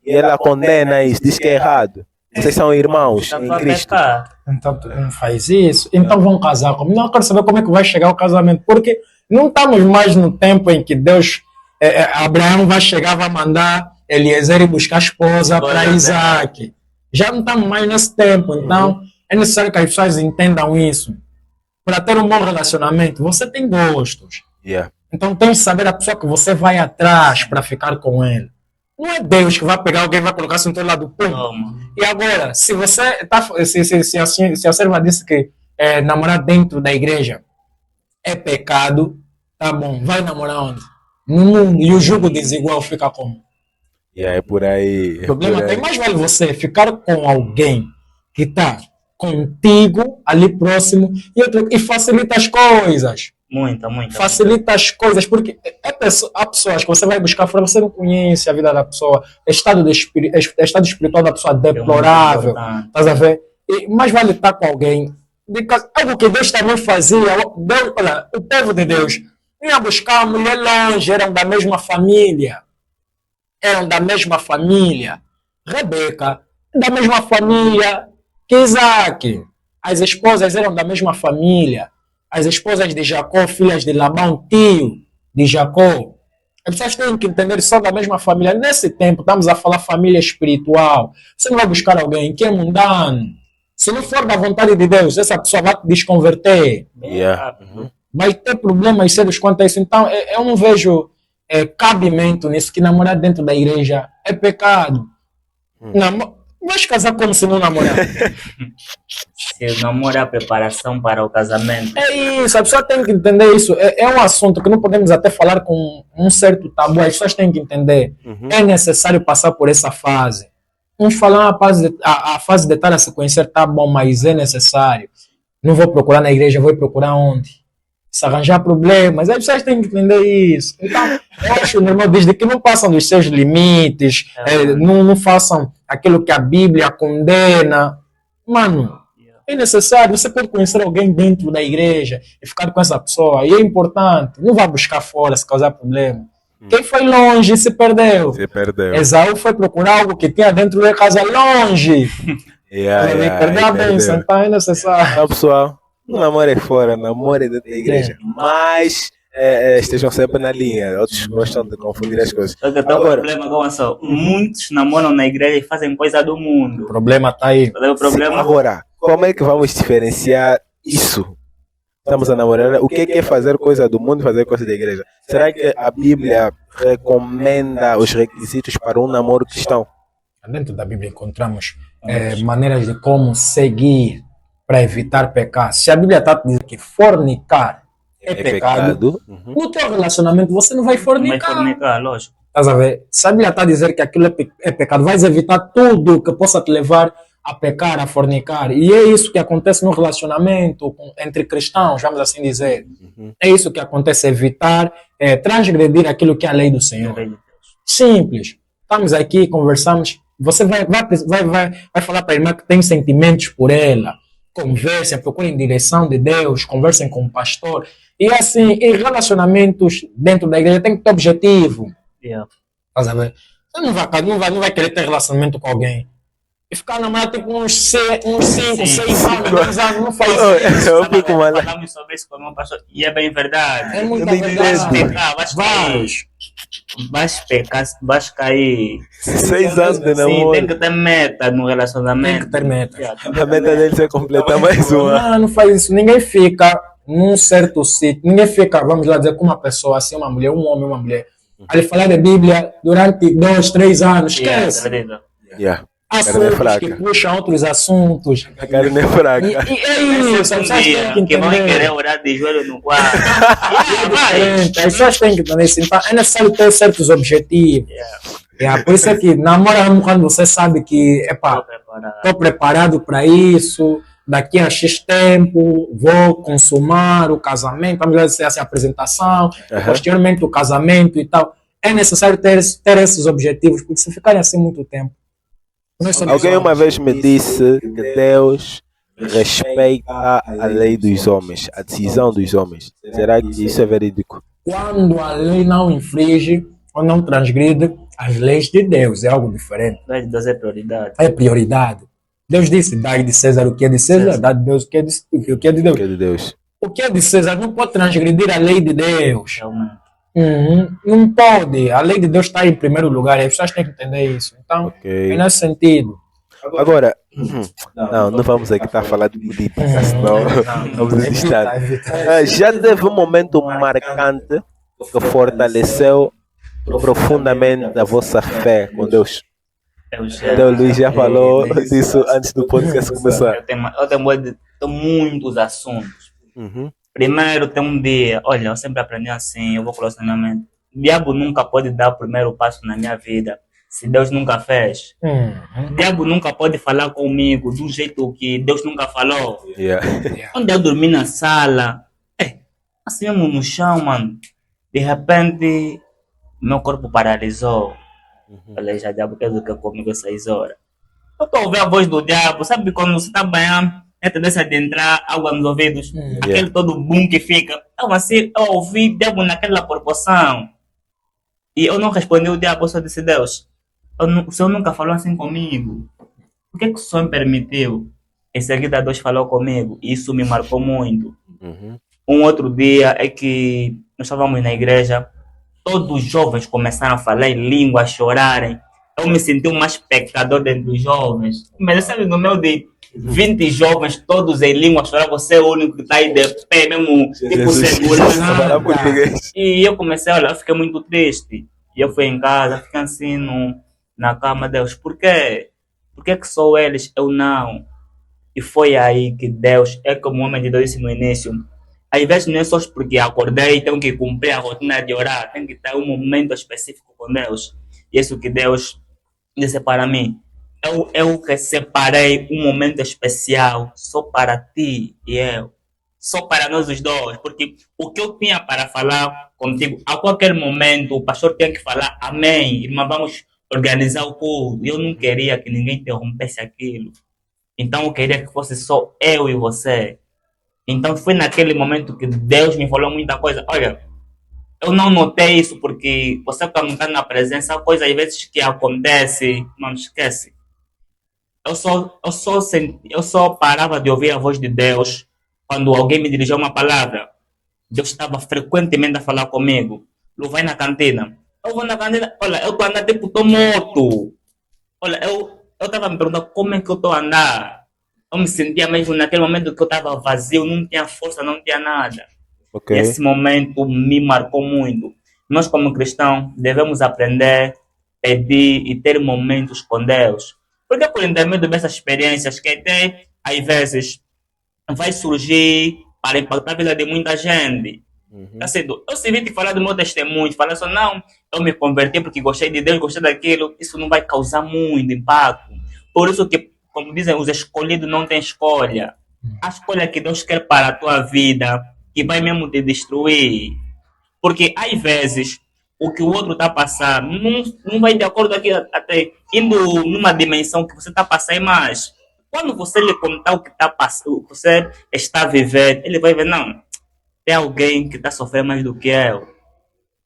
E ela condena isso, diz que é errado. Vocês são irmãos Está em a Cristo. pecar. Então tu não faz isso, então vão casar comigo. Não, eu quero saber como é que vai chegar o casamento, porque não estamos mais no tempo em que Deus, Abraão vai chegar, vai mandar Eliezer ir buscar a esposa para Isaac. Já não estamos mais nesse tempo, então é necessário que as pessoas entendam isso. Para ter um bom relacionamento, você tem gostos. Yeah. Então tem que saber a pessoa que você vai atrás para ficar com ele. Não é Deus que vai pegar alguém e vai colocar assim do teu lado. Pum. Toma. E agora, se você tá, se a serva disse que namorar dentro da igreja é pecado, tá bom, vai namorar onde? No mundo. E o jugo desigual fica como? Yeah, é por aí. O problema por aí. tem mais vale você ficar com alguém que está contigo ali próximo e facilita as coisas. Muita. Facilita as coisas, porque há pessoas que você vai buscar fora, você não conhece a vida da pessoa, estado espiritual da pessoa deplorável, estás a ver? E mais vale estar com alguém, algo que Deus também fazia, Deus, olha, o povo de Deus ia buscar a mulher longe, eram da mesma família, Rebeca, da mesma família que Isaac, as esposas eram da mesma família, as esposas de Jacó, filhas de Labão, tio de Jacó. As pessoas têm que entender que são da mesma família. Nesse tempo, estamos a falar família espiritual. Você não vai buscar alguém que é mundano. Se não for da vontade de Deus, essa pessoa vai te desconverter. Yeah. Vai ter problemas sérios quanto a isso. Então, eu não vejo cabimento nisso, que namorar dentro da igreja é pecado. Vais casar como se não namorar. Se namoro é a preparação para o casamento. É isso, a pessoa tem que entender isso. É um assunto que não podemos até falar com um certo tabu. As pessoas têm que entender. É necessário passar por essa fase. Uns falam a fase de estar a se conhecer tá bom, mas é necessário. Não vou procurar na igreja, vou procurar onde? Se arranjar problemas. As pessoas têm que entender isso. Então, eu acho, meu irmão, desde que não passam dos seus limites, não façam aquilo que a Bíblia condena. Mano, é necessário. Você pode conhecer alguém dentro da igreja e ficar com essa pessoa. E é importante. Não vá buscar fora se causar problema. Quem foi longe se perdeu. Se perdeu. Esaú foi procurar algo que tinha dentro da casa longe. Perdeu a bênção. Então é necessário. Então, pessoal, não namorem fora, namorem dentro da igreja. Mas estejam sempre na linha. Outros gostam de confundir as coisas. Só que tem um problema com isso. Muitos namoram na igreja e fazem coisa do mundo. O problema está aí. O problema Agora, como é que vamos diferenciar isso? Estamos a namorar. O que é fazer coisa do mundo e fazer coisa da igreja? Será que a Bíblia recomenda os requisitos para um namoro cristão? Dentro da Bíblia encontramos maneiras de como seguir para evitar pecar. Se a Bíblia está dizendo que fornicar é pecado, no teu relacionamento você não vai fornicar. vai fornicar, lógico. Estás a ver? Se a Bíblia está dizendo que aquilo é pecado, vais evitar tudo que possa te levar a pecar, a fornicar. E é isso que acontece no relacionamento entre cristãos, vamos assim dizer. É isso que acontece, evitar transgredir aquilo que é a lei do Senhor. Simples. Estamos aqui, conversamos, Você vai falar para a irmã que tem sentimentos por ela. Conversem, procurem direção de Deus, conversem com o pastor. E assim, em relacionamentos dentro da igreja tem que ter objetivo. Yeah. Estás a ver? Você não vai querer ter relacionamento com alguém. E ficar namorado tipo uns 5, 6 anos, 10 anos, não faz isso. Eu fico mal. Falamos sobre isso com o meu pastor e é bem verdade. É muita Eu não verdade. entendo. Vais pecar, vais cair. 6 anos de Sim, namoro. tem que ter meta no relacionamento. Tem que ter meta. Yeah, tem que A ter meta deles é completar mais uma. Não faz isso. Ninguém fica num certo sítio. Ninguém fica, vamos lá dizer, com uma pessoa assim, uma mulher, um homem, uma mulher. Ali falar de Bíblia durante 2, 3 anos. Yeah, Esquece. acredito. Yeah. Há Carne assuntos fraca. que puxam outros assuntos. A carne é fraca. E é isso. As Um pessoas têm dia que que vão querer entender. orar de joelho no quarto. Diferente. As pessoas têm que entender isso. Então, é necessário ter certos objetivos. Por isso é que namora quando você sabe que, estou preparado para isso, daqui a X tempo, vou consumar o casamento, vamos dizer assim, a apresentação, posteriormente o casamento e tal. É necessário ter esses objetivos, porque se ficarem assim muito tempo. nós somos Alguém uma homens. vez me disse que Deus respeita a lei dos homens, a decisão dos homens. Será que isso é verídico? Quando a lei não infringe ou não transgride as leis de Deus, é algo diferente. Deus é prioridade. É prioridade. Deus disse, dai de César o que é de César, dá de Deus o que é de Deus. Que é de Deus. O que é de César não pode transgredir a lei de Deus. Realmente. Não pode. A lei de Deus está em primeiro lugar. E as pessoas têm que entender isso. Então, Ok. é nesse sentido. Agora, não vamos aqui estar a falar de política, senão vamos desistar. Já teve um momento marcante que fortaleceu profundamente a vossa fé com Deus? Então, o Luiz já falou disso antes do podcast começar. Eu tenho muitos assuntos. Primeiro, tem um dia, olha, eu sempre aprendi assim, eu vou com o relacionamento. O diabo nunca pode dar o primeiro passo na minha vida se Deus nunca fez. O diabo nunca pode falar comigo do jeito que Deus nunca falou. Yeah. Onde eu dormi na sala, assim mesmo no chão, mano. De repente, meu corpo paralisou. Falei, já diabo, quer dizer que comigo essas horas? Eu estou a ouvir a voz do diabo, sabe quando você está banhando, é a tendência de entrar água nos ouvidos, aquele todo boom que fica. Eu assim, eu ouvi diabo naquela proporção. E eu não respondi o diabo, eu só disse, Deus, o Senhor nunca falou assim comigo. Por que o Senhor me permitiu? Em seguida, Deus falou comigo, e isso me marcou muito. Um outro dia é que nós estávamos na igreja, todos os jovens começaram a falar em língua, a chorarem. Eu me senti o mais pecador dentro dos jovens. Mas sabe, no meio de 20 jovens, todos em língua, chorar, você é o único que está aí de pé, mesmo tipo Falar segurança. português. E eu comecei a olhar, eu fiquei muito triste. E eu fui em casa, fiquei assim na cama, Deus, por quê? Por que só eles, eu não? E foi aí que Deus, é como o homem de Deus disse no início, às vezes não é só porque acordei e tenho que cumprir a rotina de orar, tem que ter um momento específico com Deus. E isso que Deus disse para mim. Eu que separei um momento especial só para ti e eu. Só para nós os dois. Porque o que eu tinha para falar contigo, a qualquer momento, o pastor tinha que falar amém, irmã, vamos organizar o culto. Eu não queria que ninguém interrompesse aquilo. Então eu queria que fosse só eu e você. Então foi naquele momento que Deus me falou muita coisa. Olha, eu não notei isso porque você quando está na presença, coisas às vezes que acontece, não esquece. Eu só parava de ouvir a voz de Deus quando alguém me dirigiu uma palavra. Deus estava frequentemente a falar comigo. Lu, vai na cantina. Eu vou na cantina, olha, eu estou andando tipo, estou morto. Olha, eu estava me perguntando como é que eu estou a andar. Eu me sentia mesmo naquele momento que eu estava vazio, não tinha força, não tinha nada. Ok. E esse momento me marcou muito. Nós, como cristãos, devemos aprender, pedir e ter momentos com Deus. Porque por intermédio dessas experiências que até, às vezes, vai surgir para impactar a vida de muita gente. Assim, eu se vir te falar do meu testemunho, falar só, não, eu me converti porque gostei de Deus, gostei daquilo, isso não vai causar muito impacto. Por isso que, como dizem, os escolhidos não têm escolha. A escolha que Deus quer para a tua vida, que vai mesmo te destruir. Porque, às vezes, o que o outro está passando. Não vai de acordo aqui, até indo numa dimensão que você está passando mais. Quando você lhe contar o que está passando, o que você está vivendo, ele vai ver, não, tem alguém que está sofrendo mais do que eu.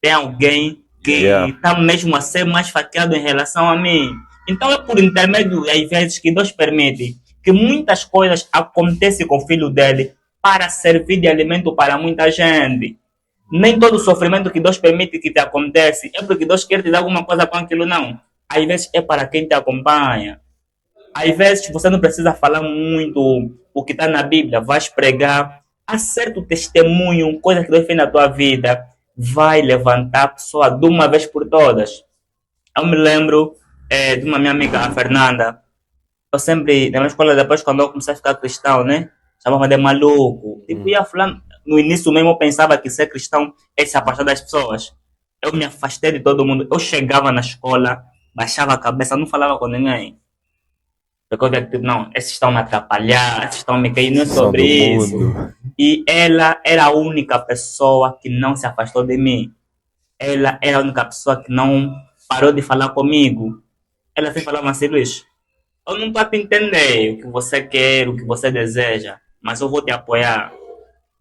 Tem alguém que Yeah. está mesmo a ser mais fatiado em relação a mim. Então é por intermédio, às vezes, que Deus permite que muitas coisas aconteçam com o filho dele para servir de alimento para muita gente. Nem todo sofrimento que Deus permite que te acontece é porque Deus quer te dar alguma coisa com aquilo, não. Às vezes é para quem te acompanha. Às vezes você não precisa falar muito o que está na Bíblia, vais pregar, há certo testemunho, coisa que Deus fez na tua vida, vai levantar a pessoa de uma vez por todas. Eu me lembro de uma minha amiga, a Fernanda. Eu sempre, na minha escola, depois quando eu comecei a ficar cristão, né? Chamava de maluco. Tipo, ia falando, no início mesmo eu pensava que ser cristão é se afastar das pessoas. Eu me afastei de todo mundo. Eu chegava na escola, baixava a cabeça, não falava com ninguém. Porque eu via que, tipo, não, esses estão me atrapalhar, esses estão me cair, não é Som sobre do isso. mundo. E ela era a única pessoa que não se afastou de mim. Ela era a única pessoa que não parou de falar comigo. Ela sempre falava assim, Luiz, eu não estou a te entender o que você quer, o que você deseja, mas eu vou te apoiar.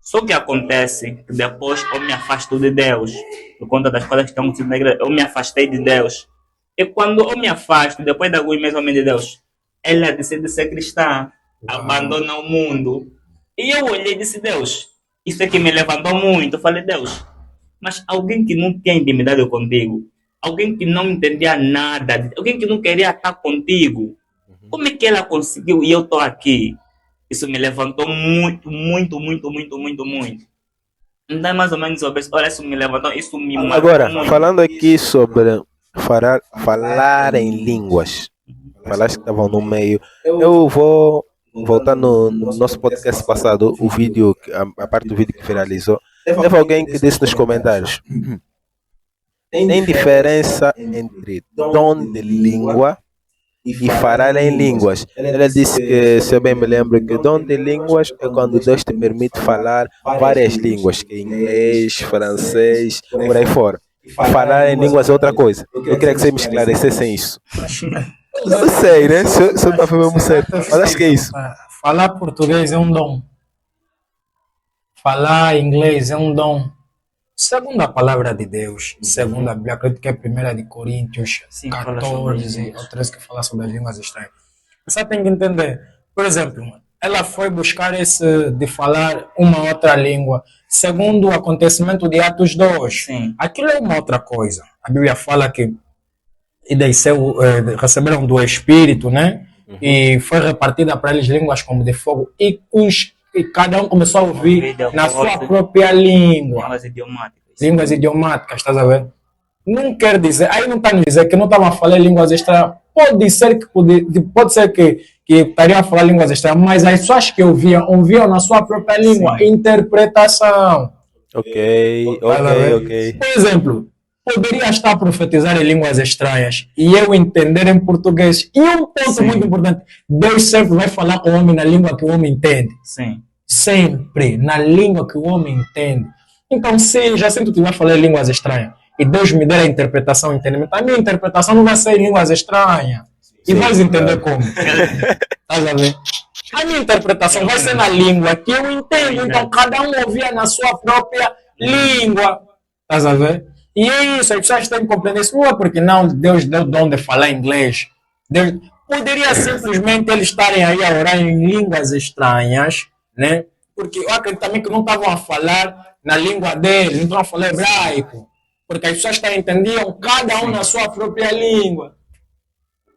Só que acontece que depois eu me afasto de Deus, por conta das coisas que estão acontecendo na igreja, eu me afastei de Deus. E quando eu me afasto, depois de alguns meses de Deus, ela decide ser cristã, abandona o mundo. E eu olhei e disse, Deus, isso é que me levantou muito. Eu falei, Deus, mas alguém que não tinha intimidade contigo, alguém que não entendia nada, alguém que não queria estar contigo, como é que ela conseguiu e eu estou aqui? Isso me levantou muito, muito, muito, muito, muito, muito. Então é mais ou menos sobre isso. Olha, isso me levantou, isso me marcou Agora, muito. falando aqui sobre falar em línguas, falaste que estavam no meio. Eu vou voltar no nosso podcast passado, o vídeo, a parte do vídeo que viralizou. Teve alguém que disse nos comentários: tem diferença entre dom de língua e falar em línguas. Ela disse que, se eu bem me lembro, que dom de línguas é quando Deus te permite falar várias línguas, que é inglês, francês, por aí fora. Falar em línguas é outra coisa. Eu queria que você me esclarecesse isso. Eu sei, né? Se eu estou mesmo certo. Mas acho que é isso. Falar português é um dom. Falar inglês é um dom. Segundo a palavra de Deus, segundo a Bíblia, acredito que é 1 de Coríntios Sim, fala sobre 14 isso. ou 13 que fala sobre as línguas estranhas. Você tem que entender. Por exemplo, ela foi buscar esse de falar uma outra língua, segundo o acontecimento de Atos 2. Sim. Aquilo é uma outra coisa. A Bíblia fala que receberam do Espírito, né? E foi repartida para eles línguas como de fogo. E cada um começou a ouvir na sua própria língua. Línguas idiomáticas. Línguas idiomáticas, estás a ver? Não quer dizer, aí não está a dizer que não estavam a falar línguas estranhas. Pode ser que estariam a falar línguas estranhas, mas as pessoas que ouviam na sua própria língua. Sim. Interpretação. Ok. Por exemplo, poderia estar a profetizar em línguas estranhas e eu entender em português. E um ponto Sim. muito importante, Deus sempre vai falar com o homem na língua que o homem entende. Sim. Sempre na língua que o homem entende. Então, se já sinto que tu vai falar línguas estranhas e Deus me der a interpretação e entendimento, a minha interpretação não vai ser em línguas estranhas. E Sim, vais entender claro. como. Estás a ver? A minha interpretação vai ser na língua que eu entendo. Então, cada um ouvia na sua própria língua. Estás a ver? E é isso, as pessoas têm que compreender isso. Não é porque não Deus deu o dom de falar inglês. Deus poderia simplesmente eles estarem aí a orar em línguas estranhas, né? Porque eu acredito também que não estavam a falar na língua deles, não estavam a falar hebraico. Porque as pessoas que entendiam cada um na sua própria língua.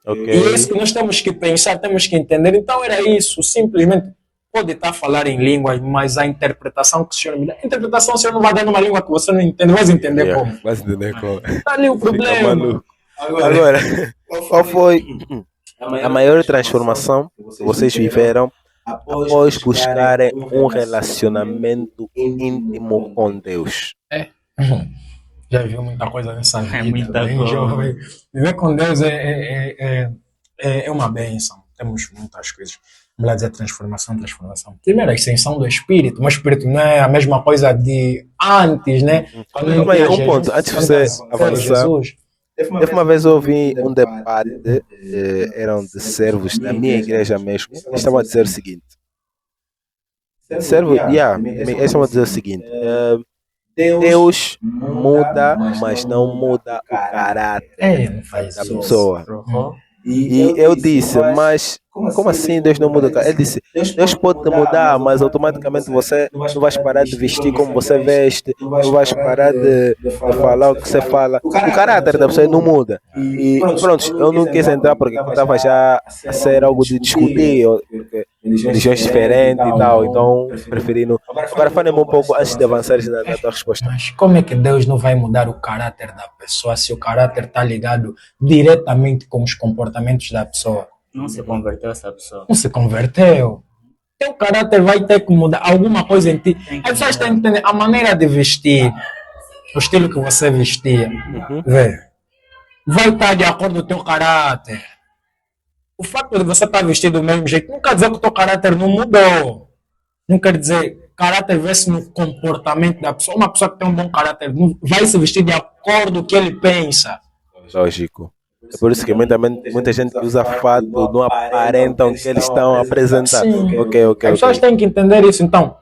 Ok. E é isso que nós temos que pensar, temos que entender. Então era isso, simplesmente pode estar a falar em línguas, mas a interpretação que o senhor me dá, a interpretação o senhor não vai dar numa língua que você não entende, vai entender como. Vai entender como. Está ali o Fica problema. maluco. Agora, qual foi a maior transformação que vocês viveram após buscarem um relacionamento íntimo com Deus? Já viu muita coisa nessa vida. Muita bem coisa. jovem. Viver com Deus é uma bênção. Temos muitas coisas. Vamos lá dizer transformação, transformação. Primeiro, a ascensão do espírito. Mas o espírito não é a mesma coisa de antes, né? Quando não Calma aí, tinha um ponto, antes de você avançar. Jesus. Teve uma vez eu ouvi um debate, eram de servos da minha igreja mesmo. Eles estavam a dizer o seguinte: eles estavam a dizer o seguinte: Deus muda, mas não muda o caráter Não faz da isso. pessoa. Uhum. E eu disse, mas como assim Deus não muda o caráter? Ele disse, Deus pode te mudar, mas automaticamente você não vais parar de vestir como você veste, não vais parar de falar o que você fala. O caráter da pessoa não muda. E pronto, eu não quis entrar porque eu estava já a ser algo de discutir, porque religiões diferentes e tal, então preferi não. Agora fale-me um pouco antes de avançares na tua resposta. Mas como é que Deus não vai mudar o caráter da pessoa se o caráter está ligado diretamente com os comportamentos da pessoa? Não se converteu essa pessoa. Não se converteu. Teu caráter vai ter que mudar alguma coisa em ti. As pessoas têm que entender a maneira de vestir, o estilo que você vestia, vê, vai estar de acordo com o teu caráter. O fato de você estar vestido do mesmo jeito não quer dizer que o teu caráter não mudou. Não quer dizer, caráter vê-se no comportamento da pessoa. Uma pessoa que tem um bom caráter não vai se vestir de acordo com o que ele pensa. Lógico. É por isso que muita gente que usa fato não aparentam que eles estão apresentando. Sim. Ok. As pessoas têm que entender isso. Então,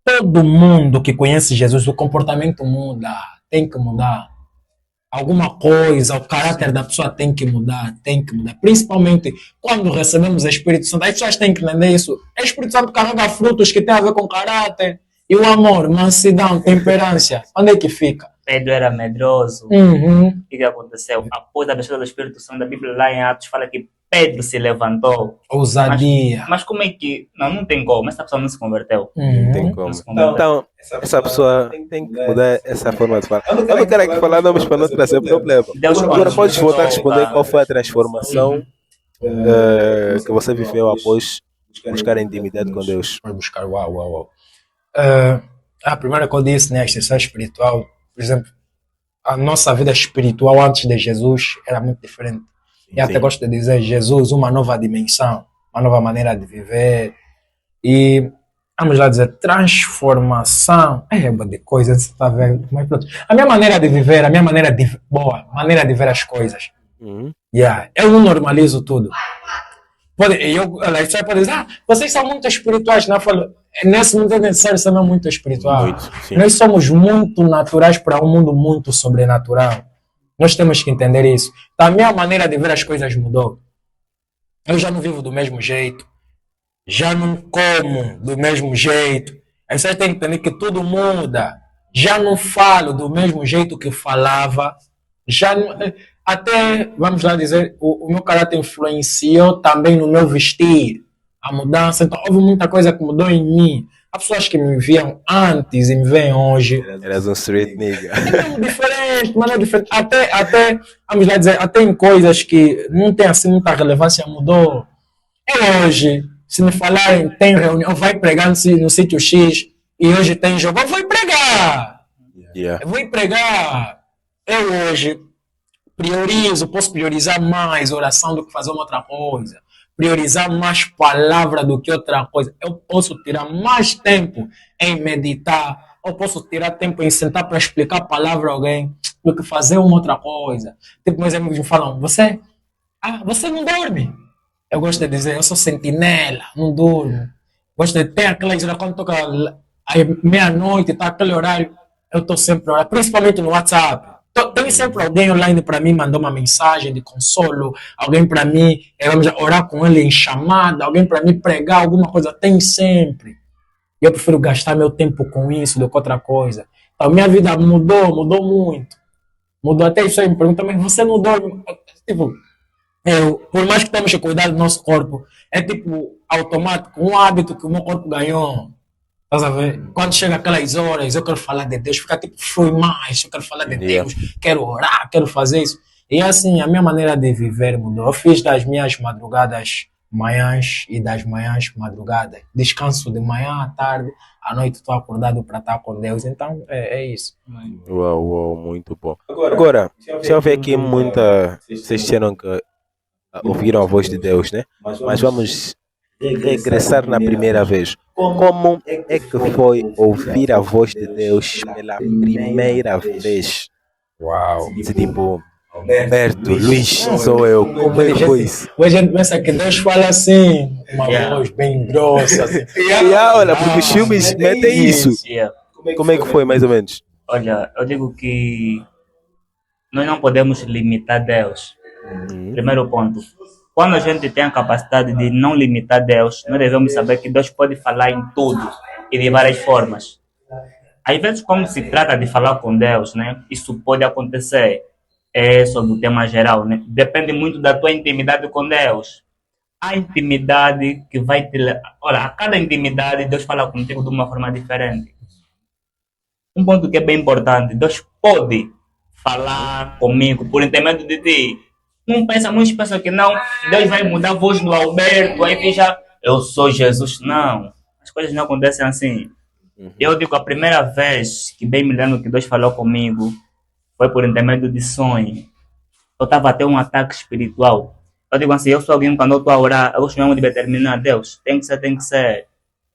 todo mundo que conhece Jesus, o comportamento muda, tem que mudar. Alguma coisa, o caráter da pessoa tem que mudar. Principalmente quando recebemos o Espírito Santo. As pessoas têm que entender isso. O Espírito Santo carrega frutos que têm a ver com caráter. E o amor, mansidão, temperância. Onde é que fica? Pedro era medroso. Uhum. O que aconteceu? Após a descida do Espírito Santo, a Bíblia lá em Atos fala que Pedro se levantou. Ousadia. Mas como é que... Não tem como. Essa pessoa não se converteu. Uhum. Tem como. Não se converteu. Então, essa pessoa tem que mudar essa forma de falar. Eu não quero aqui falar nomes para não trazer problema. Deus Agora podes converteu, voltar a responder tá? qual foi a transformação que você viveu após buscar a intimidade com Deus. Vai buscar, uau. A primeira que eu disse, né, a extensão espiritual, por exemplo, a nossa vida espiritual antes de Jesus era muito diferente. E até Sim. gosto de dizer, Jesus, uma nova dimensão, uma nova maneira de viver. E, vamos lá dizer, transformação. É uma de coisas, você está vendo? Mas pronto. A minha maneira de viver, a minha maneira de ver as coisas. Uhum. Eu não normalizo tudo. Você pode dizer, vocês são muito espirituais. Não, eu falo, nesse mundo é necessário ser muito espiritual. Muito, sim. Nós somos muito naturais para um mundo muito sobrenatural. Nós temos que entender isso. Então, a minha maneira de ver as coisas mudou. Eu já não vivo do mesmo jeito. Já não como do mesmo jeito. Aí você tem que entender que tudo muda. Já não falo do mesmo jeito que falava. Já não, até, vamos lá dizer, o meu caráter influenciou também no meu vestir. A mudança. Então, houve muita coisa que mudou em mim. Há pessoas que me viam antes e me veem hoje. Eras um street nigga. É diferente, mas é diferente. Até, vamos lá dizer, até em coisas que não tem assim muita relevância, mudou. Hoje, se me falarem, tem reunião, vai pregar no sítio X e hoje tem jogo, eu vou ir pregar. Yeah. Eu vou ir pregar. Eu hoje posso priorizar mais oração do que fazer uma outra coisa. Priorizar mais palavra do que outra coisa. Eu posso tirar mais tempo em meditar. Eu posso tirar tempo em sentar para explicar a palavra a alguém do que fazer uma outra coisa. Tipo, meus amigos me falam, você não dorme. Eu gosto de dizer, eu sou sentinela, não durmo. Gosto de ter aquelas horas quando toca meia-noite, tá aquele horário, eu estou sempre orando, principalmente no WhatsApp. Tem sempre alguém online para mim, mandar uma mensagem de consolo, alguém para mim, vamos orar com ele em chamada, alguém para mim pregar alguma coisa, tem sempre. E eu prefiro gastar meu tempo com isso do que outra coisa. Então, minha vida mudou muito. Mudou até isso aí, me perguntam, mas você não dorme? Tipo, por mais que temos que cuidar do nosso corpo, é tipo automático, um hábito que o meu corpo ganhou. Estás a ver? Quando chega aquelas horas, eu quero falar de Deus, fica tipo, flui mais, eu quero falar de Deus, quero orar, quero fazer isso. E assim, a minha maneira de viver mudou. Eu fiz das minhas madrugadas manhãs e das manhãs madrugadas. Descanso de manhã à tarde, à noite estou acordado para estar com Deus. Então, é isso. Uau, muito bom. Agora, deixa eu ver aqui muita... Vocês disseram que ouviram a voz de Deus, né? Mas vamos regressar na primeira vez. Como é que foi ouvir a voz de Deus pela primeira vez? Uau! Se tipo, Alberto, Luís, sou eu. Como é que foi isso? Hoje a gente pensa que Deus fala assim, uma Yeah. voz bem grossa. Assim. Olha, porque os filmes metem isso. Yeah. Como é que foi, mais ou menos? Olha, eu digo que nós não podemos limitar Deus. Primeiro ponto. Quando a gente tem a capacidade de não limitar Deus, nós devemos saber que Deus pode falar em tudo e de várias formas. Às vezes, como se trata de falar com Deus, né? Isso pode acontecer. É sobre o tema geral, né? Depende muito da tua intimidade com Deus. A intimidade que vai te... Olha, a cada intimidade Deus fala contigo de uma forma diferente. Um ponto que é bem importante, Deus pode falar comigo por intermédio de ti. Não pensa, muitos pensam que não, Deus vai mudar a voz do Alberto, aí veja, eu sou Jesus. Não, as coisas não acontecem assim. Eu digo, a primeira vez que bem me lembro que Deus falou comigo foi por intermédio de sonho. Eu estava até um ataque espiritual. Eu digo assim, eu sou alguém quando eu estou a orar, eu gosto mesmo de determinar, Deus, tem que ser, tem que ser.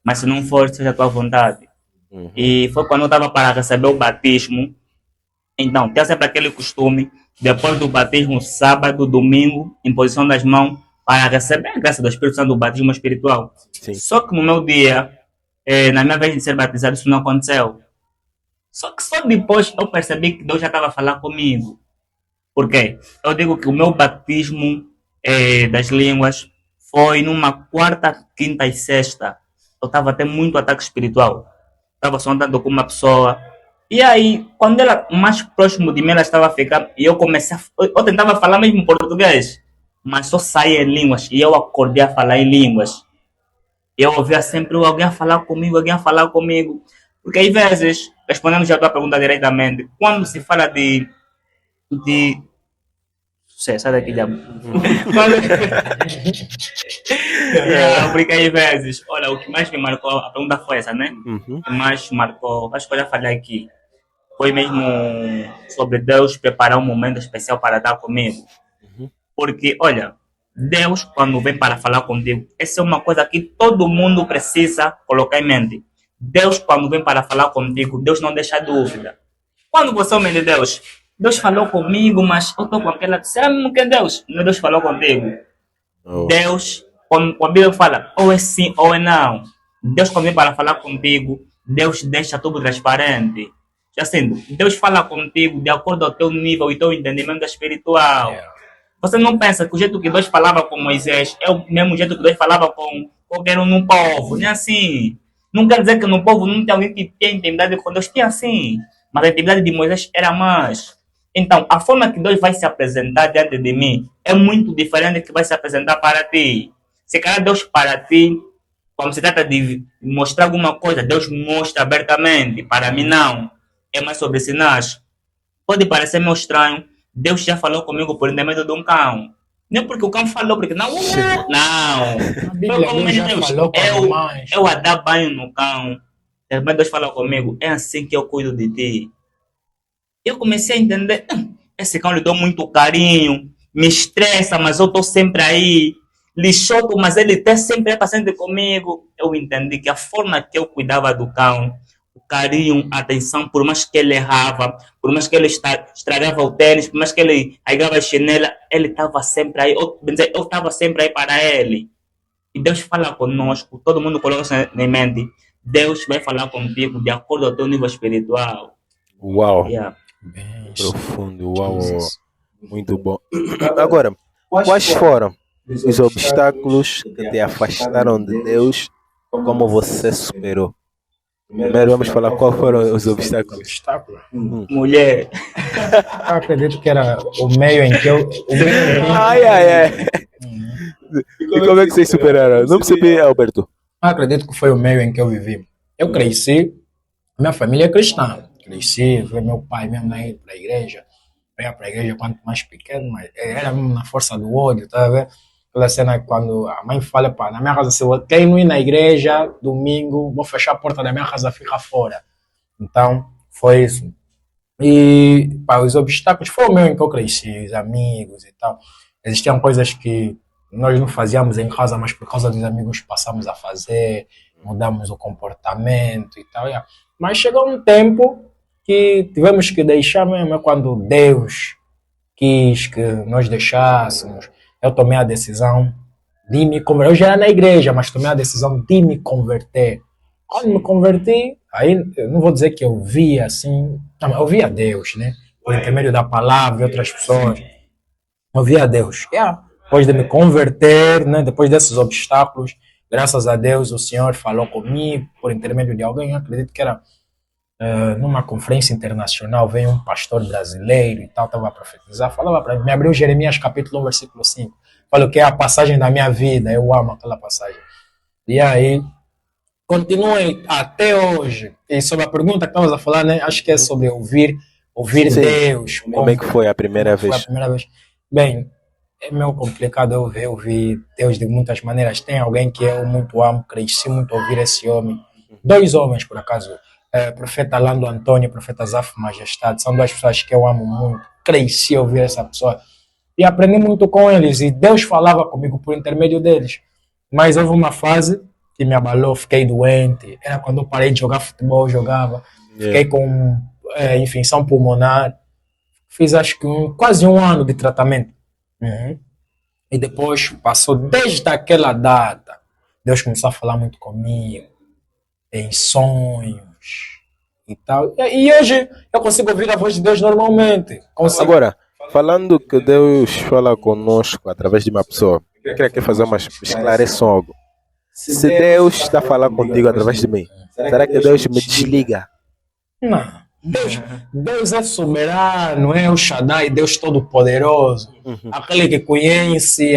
Mas se não for, seja a tua vontade. E foi quando eu estava para receber o batismo. Então, tinha sempre aquele costume, depois do batismo, sábado, domingo, imposição das mãos, para receber a graça do Espírito Santo do batismo espiritual. Sim. Só que no meu dia, na minha vez de ser batizado, isso não aconteceu. Só que só depois eu percebi que Deus já estava a falar comigo. Por quê? Eu digo que o meu batismo das línguas foi numa quarta, quinta e sexta. Eu estava até muito ataque espiritual. Estava sondando com uma pessoa. E aí, quando ela mais próximo de mim, ela estava a ficar, e eu comecei eu tentava falar mesmo português, mas só saía em línguas, e eu acordei a falar em línguas. Eu ouvia sempre alguém a falar comigo, alguém a falar comigo. Porque às vezes, respondendo já a tua pergunta diretamente, quando se fala de sai daqui, diabo. Porque às vezes, olha, o que mais me marcou, a pergunta foi essa, né? O que mais marcou, acho que eu já falei aqui, foi mesmo sobre Deus preparar um momento especial para estar comigo. Porque, olha, Deus, quando vem para falar contigo, essa é uma coisa que todo mundo precisa colocar em mente. Deus, quando vem para falar contigo, Deus não deixa dúvida. Quando você homem de Deus, Deus falou comigo, mas eu estou com aquela... Será mesmo que é Deus? Não, Deus falou contigo. Deus, quando a Bíblia fala, ou é sim ou é não. Deus, quando vem para falar contigo, Deus deixa tudo transparente. Já sendo, Deus fala contigo de acordo ao teu nível e teu entendimento espiritual. Você não pensa que o jeito que Deus falava com Moisés é o mesmo jeito que Deus falava com qualquer um no povo. Nem assim. Não quer dizer que no povo não tem alguém que tem intimidade com Deus. Tem assim. Mas a intimidade de Moisés era mais. Então, a forma que Deus vai se apresentar diante de mim é muito diferente do que vai se apresentar para ti. Se calhar Deus para ti, quando se trata de mostrar alguma coisa, Deus mostra abertamente. Para mim, não. É mais sobre sinais. Pode parecer meio estranho. Deus já falou comigo por intermédio de um cão. Não porque o cão falou, porque não. Não. A Bíblia Deus já falou com animais. Eu a dar banho no cão. Mas Deus falou comigo, é assim que eu cuido de ti. Eu comecei a entender, esse cão lhe dou muito carinho, me estressa, mas eu estou sempre aí. Lhe choco, mas ele está sempre paciente comigo. Eu entendi que a forma que eu cuidava do cão, o carinho, a atenção, por mais que ele errava, por mais que ele estragava o tênis, por mais que ele aigava a chinela, ele estava sempre aí. Eu estava sempre aí para ele. E Deus fala conosco, todo mundo coloca isso em mente. Deus vai falar contigo de acordo ao teu nível espiritual. Uau! Yeah. Profundo, uau! Muito bom. Agora, quais foram os obstáculos que te afastaram de Deus? Como você superou? Primeiro vamos falar quais foram os obstáculos. Obstáculo? Mulher. Eu acredito que era o meio em que eu... Ai. E como é que vocês superaram? Não percebi, Alberto. Eu acredito que foi o meio em que eu vivi. Eu cresci, minha família é cristã. Cresci, vi meu pai mesmo na ir para a igreja. Eu ia para a igreja quanto mais pequeno, mas era mesmo na força do ódio, tá vendo? Aquela cena quando a mãe fala, pá, na minha casa, se eu quero não ir na igreja, domingo, vou fechar a porta da minha casa, fica fora. Então, foi isso. E, pá, os obstáculos foi o meio em que eu cresci, os amigos e tal. Existiam coisas que nós não fazíamos em casa, mas por causa dos amigos passamos a fazer, mudamos o comportamento e tal. Yeah. Mas chegou um tempo que tivemos que deixar mesmo, é quando Deus quis que nós deixássemos. Eu tomei a decisão de me converter. Eu já era na igreja, mas tomei a decisão de me converter. Quando me converti, aí eu não vou dizer que eu via assim, não, eu via Deus, né? Por intermédio da palavra e outras pessoas. Eu via Deus. Yeah. Depois de me converter, né? Depois desses obstáculos, graças a Deus o Senhor falou comigo por intermédio de alguém. Eu acredito que era numa conferência internacional, veio um pastor brasileiro e tal, estava a profetizar, falava para mim, me abriu Jeremias capítulo 1, versículo 5. Falou que é a passagem da minha vida, eu amo aquela passagem. E aí, continue até hoje. E sobre a pergunta que estavas a falar, né? Acho que é sobre ouvir Sim. Deus. Como é que foi a primeira Foi a vez? primeira vez. Bem, é meio complicado eu ouvir Deus de muitas maneiras. Tem alguém que eu muito amo, cresci muito a ouvir esse homem. Dois homens, por acaso. Profeta Lando Antônio e profeta Zafo Majestade. São duas pessoas que eu amo muito. Cresci a ouvir essa pessoa. E aprendi muito com eles. E Deus falava comigo por intermédio deles. Mas houve uma fase que me abalou, fiquei doente. Era quando eu parei de jogar futebol, eu jogava. Fiquei com infecção pulmonar. Fiz acho que quase um ano de tratamento. E depois passou, desde aquela data, Deus começou a falar muito comigo, em sonhos e tal. E hoje eu consigo ouvir a voz de Deus normalmente. Consigo. Agora, falando que Deus fala conosco através de uma pessoa, eu queria aqui fazer uma esclareção algo. Se Deus está a falar contigo através de mim, será que Deus me desliga? Não. Deus é soberano, é o Shaddai, Deus Todo-Poderoso, aquele que conhece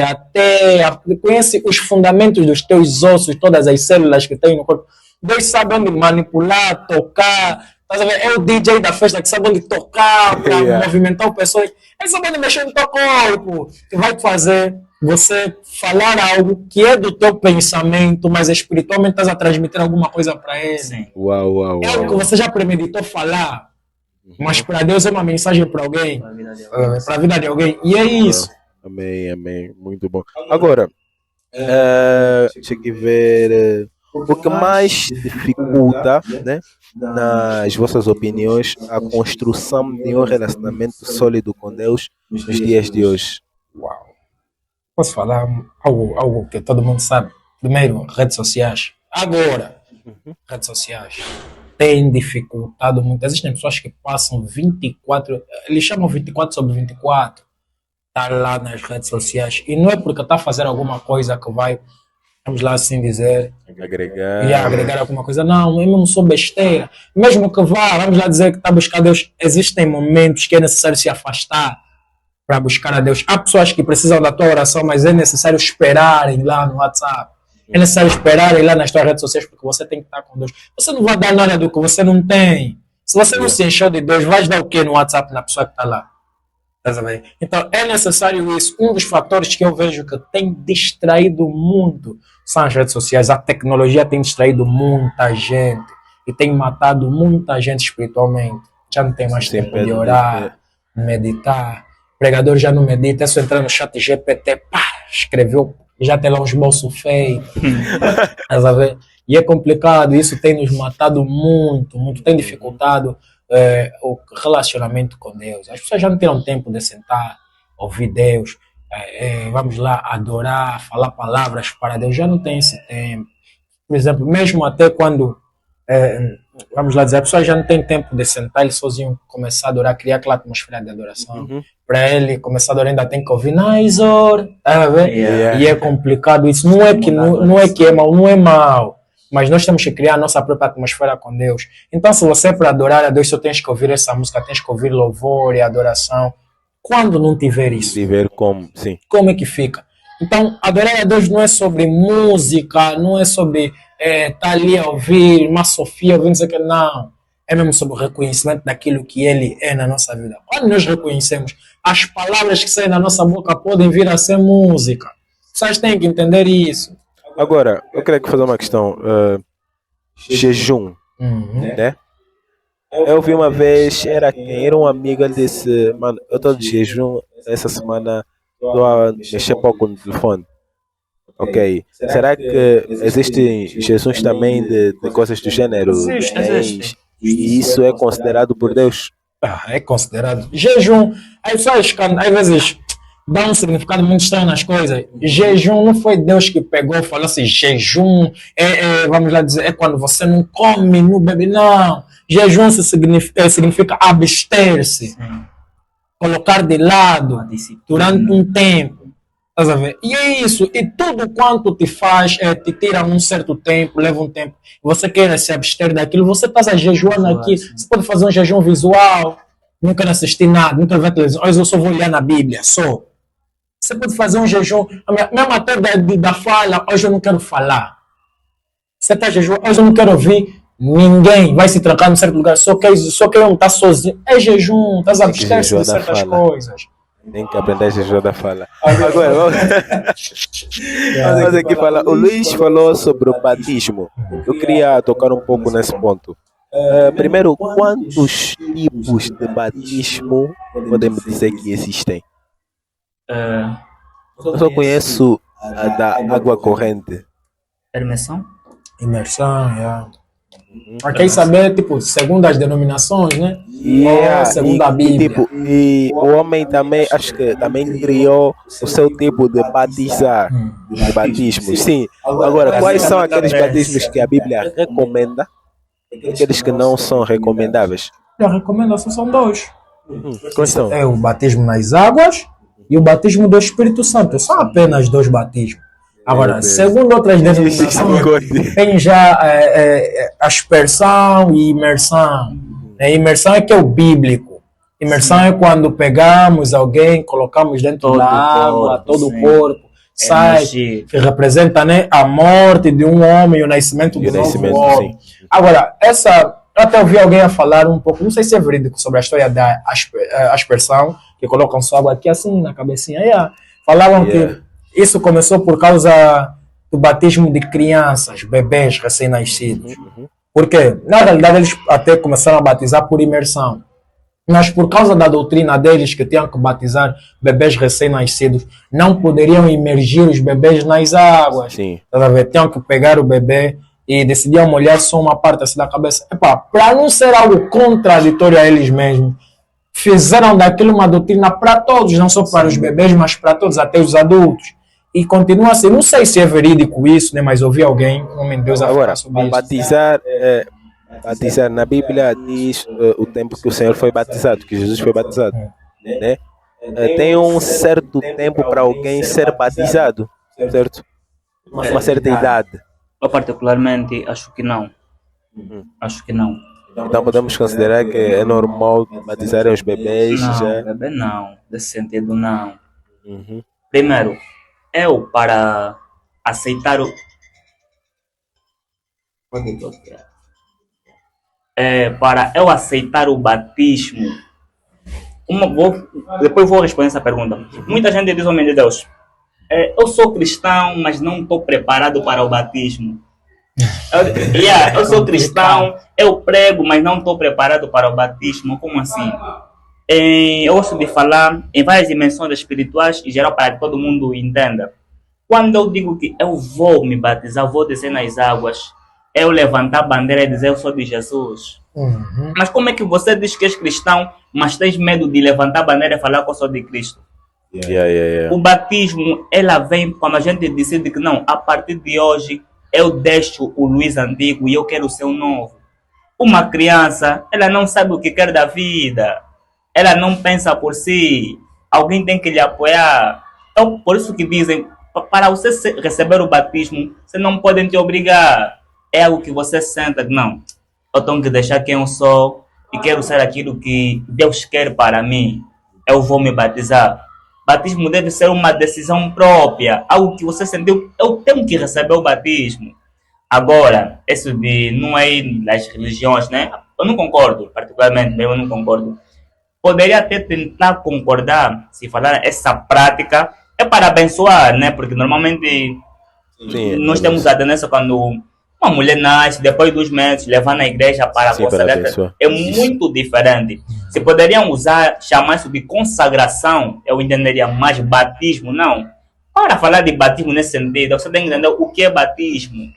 conhece os fundamentos dos teus ossos, todas as células que tem no corpo. Deus sabe onde manipular, tocar. Tá sabendo? É o DJ da festa que sabe onde tocar para movimentar o pessoal. Ele sabe onde mexer no teu corpo, que vai te fazer você falar algo que é do teu pensamento, mas espiritualmente estás a transmitir alguma coisa para ele. Sim. Uau. É algo que você já premeditou falar, mas para Deus é uma mensagem para alguém, para a vida de alguém. E é isso. Amém. Muito bom. Agora, deixa eu ver. O que mais dificulta, né, nas vossas opiniões, a construção de um relacionamento sólido com Deus nos dias de hoje? Uau. Posso falar algo que todo mundo sabe? Primeiro, redes sociais. Agora, redes sociais têm dificultado muito. Existem pessoas que passam 24, eles chamam 24 sobre 24, tá lá nas redes sociais. E não é porque está a fazer alguma coisa que vai, vamos lá assim dizer, agregar alguma coisa. Não, eu não sou besteira. Mesmo que vá, vamos lá dizer que está a buscar Deus, existem momentos que é necessário se afastar para buscar a Deus. Há pessoas que precisam da tua oração, mas é necessário esperarem lá no WhatsApp. É necessário esperarem lá nas tuas redes sociais, porque você tem que estar com Deus. Você não vai dar nada do que você não tem. Se você não se encheu de Deus, vai dar o quê no WhatsApp na pessoa que está lá? Então, é necessário isso. Um dos fatores que eu vejo que tem distraído muito são as redes sociais. A tecnologia tem distraído muita gente e tem matado muita gente espiritualmente. Já não tem mais tempo de orar, meditar. O pregador já não medita, é só entrar no chat GPT, escreveu, já tem lá uns bolsos feitos. E é complicado, isso tem nos matado muito, tem dificultado o relacionamento com Deus. As pessoas já não terão tempo de sentar, ouvir Deus, vamos lá, adorar, falar palavras para Deus, já não tem esse tempo. Por exemplo, mesmo até quando, vamos lá dizer, a pessoa já não tem tempo de sentar, ele sozinho começar a adorar, criar aquela atmosfera de adoração. Para ele começar a adorar, ainda tem que ouvir Naizor, e é complicado isso. Não é que é mau, não é mau, mas nós temos que criar a nossa própria atmosfera com Deus. Então, se você para adorar a Deus só tens que ouvir essa música, tens que ouvir louvor e adoração, quando não tiver isso, como é que fica? Então, adorar a Deus não é sobre música, não é sobre estar ali a ouvir uma Sofia, ouvindo isso aqui, não. É mesmo sobre o reconhecimento daquilo que Ele é na nossa vida. Quando nós reconhecemos, as palavras que saem da nossa boca podem vir a ser música. Vocês têm que entender isso. Agora, eu queria fazer uma questão. Jejum, né? Eu vi uma vez, era um amigo, ele disse, mano, eu estou de jejum, essa semana estou a mexer pouco no telefone. Ok. Será que existem jejuns também de coisas do gênero? Existe, existe. E isso é considerado por Deus? É considerado. Jejum, as pessoas às vezes dão um significado muito estranho nas coisas. Jejum não foi Deus que pegou e falou assim, jejum vamos lá dizer, é quando você não come, não bebe, não. Jejum significa abster-se, colocar de lado durante um tempo. Estás a ver? E é isso. E tudo quanto te faz, te tira um certo tempo, leva um tempo. Você quer se abster daquilo, você está jejuando aqui. Você pode fazer um jejum visual, não quero assistir nada, não quero ver televisão. Hoje eu só vou olhar na Bíblia, só. Você pode fazer um jejum, mesmo até da fala, hoje eu não quero falar. Você está jejuando, hoje eu não quero ouvir ninguém. Vai se trancar em certo lugar, só quer não estar sozinho. É jejum, estás a abster-se de certas coisas. Tem que aprender a jejuar da fala. Agora, vamos aqui falar. O Luiz falou sobre o batismo. Eu queria tocar um pouco nesse ponto. Primeiro, quantos tipos de batismo podemos dizer que existem? Eu só conheço a da água corrente. Imersão, Quer saber, tipo, segundo as denominações, né? Segundo a E, Bíblia. e o homem também, acho que também criou o seu tipo de batizar, de batismo. Sim. Agora, quais são aqueles batismos que a Bíblia recomenda e aqueles que não são recomendáveis? A recomendação são dois. Quais são? É o batismo nas águas e o batismo do Espírito Santo. São apenas dois batismos. Agora, segundo outras denominações, tem já aspersão e imersão. Imersão é que é o bíblico. Imersão é quando pegamos alguém, colocamos dentro da água, todo o corpo, sai, que representa, né, a morte de um homem e o nascimento do novo homem. Agora, eu até ouvi alguém a falar um pouco, não sei se é verídico, sobre a história da aspersão, que colocam sua água aqui assim na cabecinha. Falavam que isso começou por causa do batismo de crianças, bebês recém-nascidos. Porque, na realidade, eles até começaram a batizar por imersão. Mas por causa da doutrina deles, que tinham que batizar bebês recém-nascidos, não poderiam imergir os bebês nas águas. Sim. Tinham que pegar o bebê e decidiam molhar só uma parte assim da cabeça. Para não ser algo contraditório a eles mesmos, fizeram daquilo uma doutrina para todos, não só para os bebês, mas para todos, até os adultos. E continua assim, não sei se é verídico isso, né, mas ouvi alguém, um homem de Deus, a falar sobre isso. Batizar na Bíblia diz o tempo que o Senhor foi batizado, que Jesus foi batizado. Né? Tem um certo tempo para alguém ser batizado, certo? Uma certa idade. Eu particularmente acho que não. Acho que não. Então podemos considerar que é normal batizarem os bebês? Não, já? bebê não. Desse sentido, não. Primeiro, eu para aceitar o... para eu aceitar o batismo, depois vou responder essa pergunta. Muita gente diz, homem de Deus, eu sou cristão, mas não estou preparado para o batismo. Eu sou cristão, eu prego, mas não estou preparado para o batismo. Como assim? Eu gosto de falar em várias dimensões espirituais, em geral, para que todo mundo entenda. Quando eu digo que eu vou me batizar, vou descer nas águas, eu levantar a bandeira e dizer eu sou de Jesus. Mas como é que você diz que és cristão, mas tens medo de levantar a bandeira e falar que eu sou de Cristo? O batismo, ela vem quando a gente decide que não, a partir de hoje eu deixo o Luiz antigo e eu quero ser um novo. Uma criança, ela não sabe o que quer da vida. Ela não pensa por si. Alguém tem que lhe apoiar. Então, por isso que dizem, para você receber o batismo, você não pode te obrigar. É algo que você senta, não. Eu tenho que deixar quem eu sou e quero ser aquilo que Deus quer para mim. Eu vou me batizar. Batismo deve ser uma decisão própria, algo que você sentiu, eu tenho que receber o batismo. Agora, isso de não é das religiões, né? Eu não concordo, particularmente, eu não concordo. Poderia até tentar concordar, se falar essa prática, é para abençoar, né? Porque normalmente nós temos a tendência quando uma mulher nasce, depois de 2 meses, levar na igreja para consagrar. É muito diferente. Se poderiam chamar isso de consagração, eu entenderia, mais batismo, não. Para falar de batismo nesse sentido, você tem que entender o que é batismo.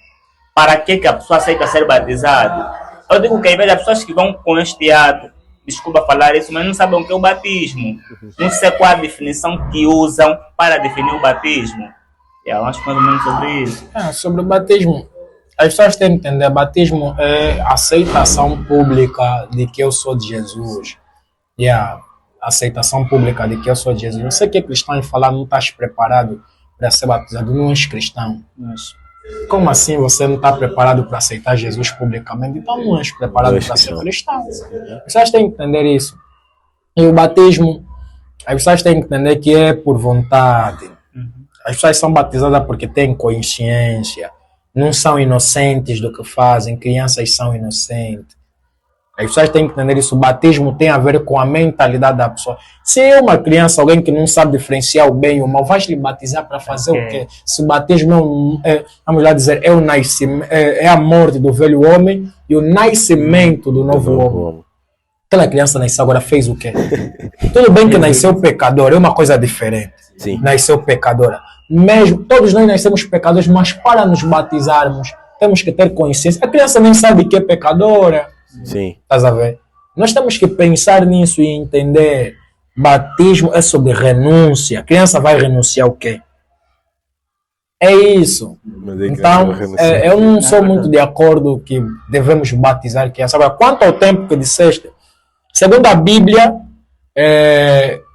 Para que a pessoa aceita ser batizado? Eu digo que às vezes as pessoas que vão com este ato, desculpa falar isso, mas não sabem o que é o batismo. Não sei qual a definição que usam para definir o batismo. Eu acho mais ou menos sobre isso. Sobre o batismo, as pessoas têm que entender, batismo é a aceitação pública de que eu sou de Jesus. Aceitação pública de que eu sou de Jesus. Você que é cristão e falar não estás preparado para ser batizado, não és cristão. Mas, Como assim você não está preparado para aceitar Jesus publicamente? Então não és preparado para ser cristão. As pessoas têm que entender isso. E o batismo, as pessoas têm que entender que é por vontade. As pessoas são batizadas porque têm consciência. Não são inocentes do que fazem. Crianças são inocentes. As pessoas têm que entender isso. O batismo tem a ver com a mentalidade da pessoa. Se é uma criança, alguém que não sabe diferenciar o bem e o mal, vais lhe batizar para fazer o quê? Se o batismo vamos lá dizer, é o nascimento, é a morte do velho homem e o nascimento do novo homem. Aquela criança nasceu agora, fez o quê? Tudo bem que nasceu pecador, é uma coisa diferente. Sim. Nasceu pecadora. Mesmo, todos nós nascemos pecadores, mas para nos batizarmos, temos que ter consciência. A criança nem sabe que é pecadora. Sim. Estás a ver? Nós temos que pensar nisso e entender. Batismo é sobre renúncia. A criança vai renunciar o quê? É isso. Então, eu não sou muito de acordo que devemos batizar criança. Agora, quanto ao tempo que disseste, segundo a Bíblia,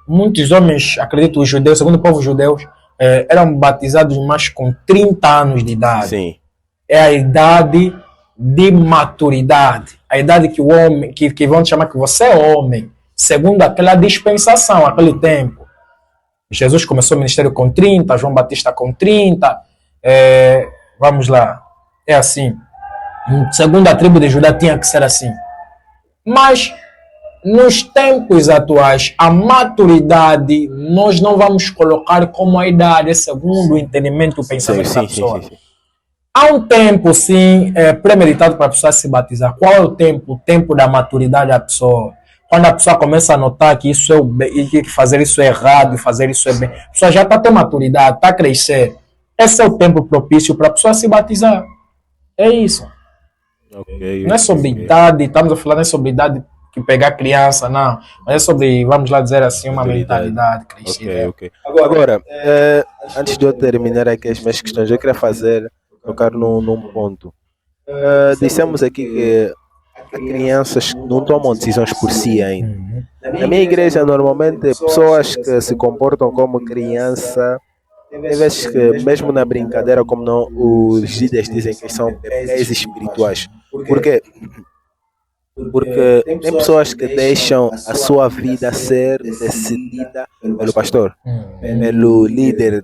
muitos homens, acredito os judeus, segundo o povo judeu, eram batizados mais com 30 anos de idade. Sim. É a idade de maturidade. A idade que o homem, que vão te chamar que você é homem, segundo aquela dispensação, aquele tempo. Jesus começou o ministério com 30, João Batista com 30. Vamos lá. É assim. Segundo a tribo de Judá tinha que ser assim. Mas nos tempos atuais, a maturidade nós não vamos colocar como a idade, segundo o entendimento, o pensamento da pessoa. Sim. Há um tempo, sim, premeditado para a pessoa se batizar. Qual é o tempo? O tempo da maturidade da pessoa. Quando a pessoa começa a notar que isso é o bem, e que fazer isso é errado, e fazer isso é bem. A pessoa já está a ter maturidade, está a crescer. Esse é o tempo propício para a pessoa se batizar. É isso. Não é sobre idade, estamos a falar, não é sobre idade que pegar criança, não. Mas é sobre, vamos lá dizer assim, uma mentalidade crescida. Agora, antes de eu terminar aqui as minhas questões, eu queria tocar num ponto. Dissemos aqui que as crianças não tomam decisões por si ainda. Na minha igreja, normalmente, pessoas que se comportam como criança, tem vezes que, mesmo na brincadeira, como não, os líderes dizem que são bebês espirituais. Por quê? Porque tem pessoas que deixam a sua vida ser decidida pelo pastor, pelo líder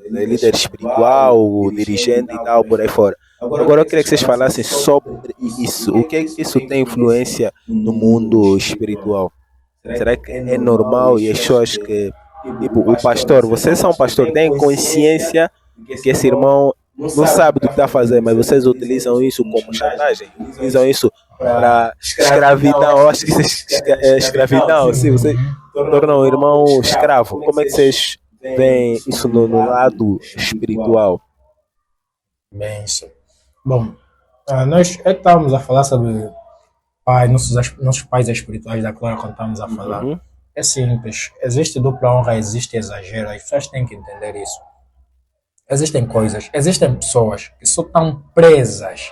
espiritual, o dirigente e tal, por aí fora. Agora eu queria que vocês falassem sobre isso. O que é que isso tem influência no mundo espiritual? Será que é normal e as pessoas que, tipo, o pastor, vocês são pastor, têm consciência que esse irmão não sabe do que está a fazer, mas vocês utilizam isso como chantagem, utilizam isso para escravidão. Eu acho que isso é escravidão, sim, vocês tornam o irmão escravo. Como é que vocês veem isso no lado espiritual? Bem, isso. Bom, nós estávamos a falar sobre nossos pais espirituais da Clara quando estávamos a falar. É simples, existe dupla honra, existe exagero, as pessoas têm que entender isso. Existem coisas, existem pessoas que só estão presas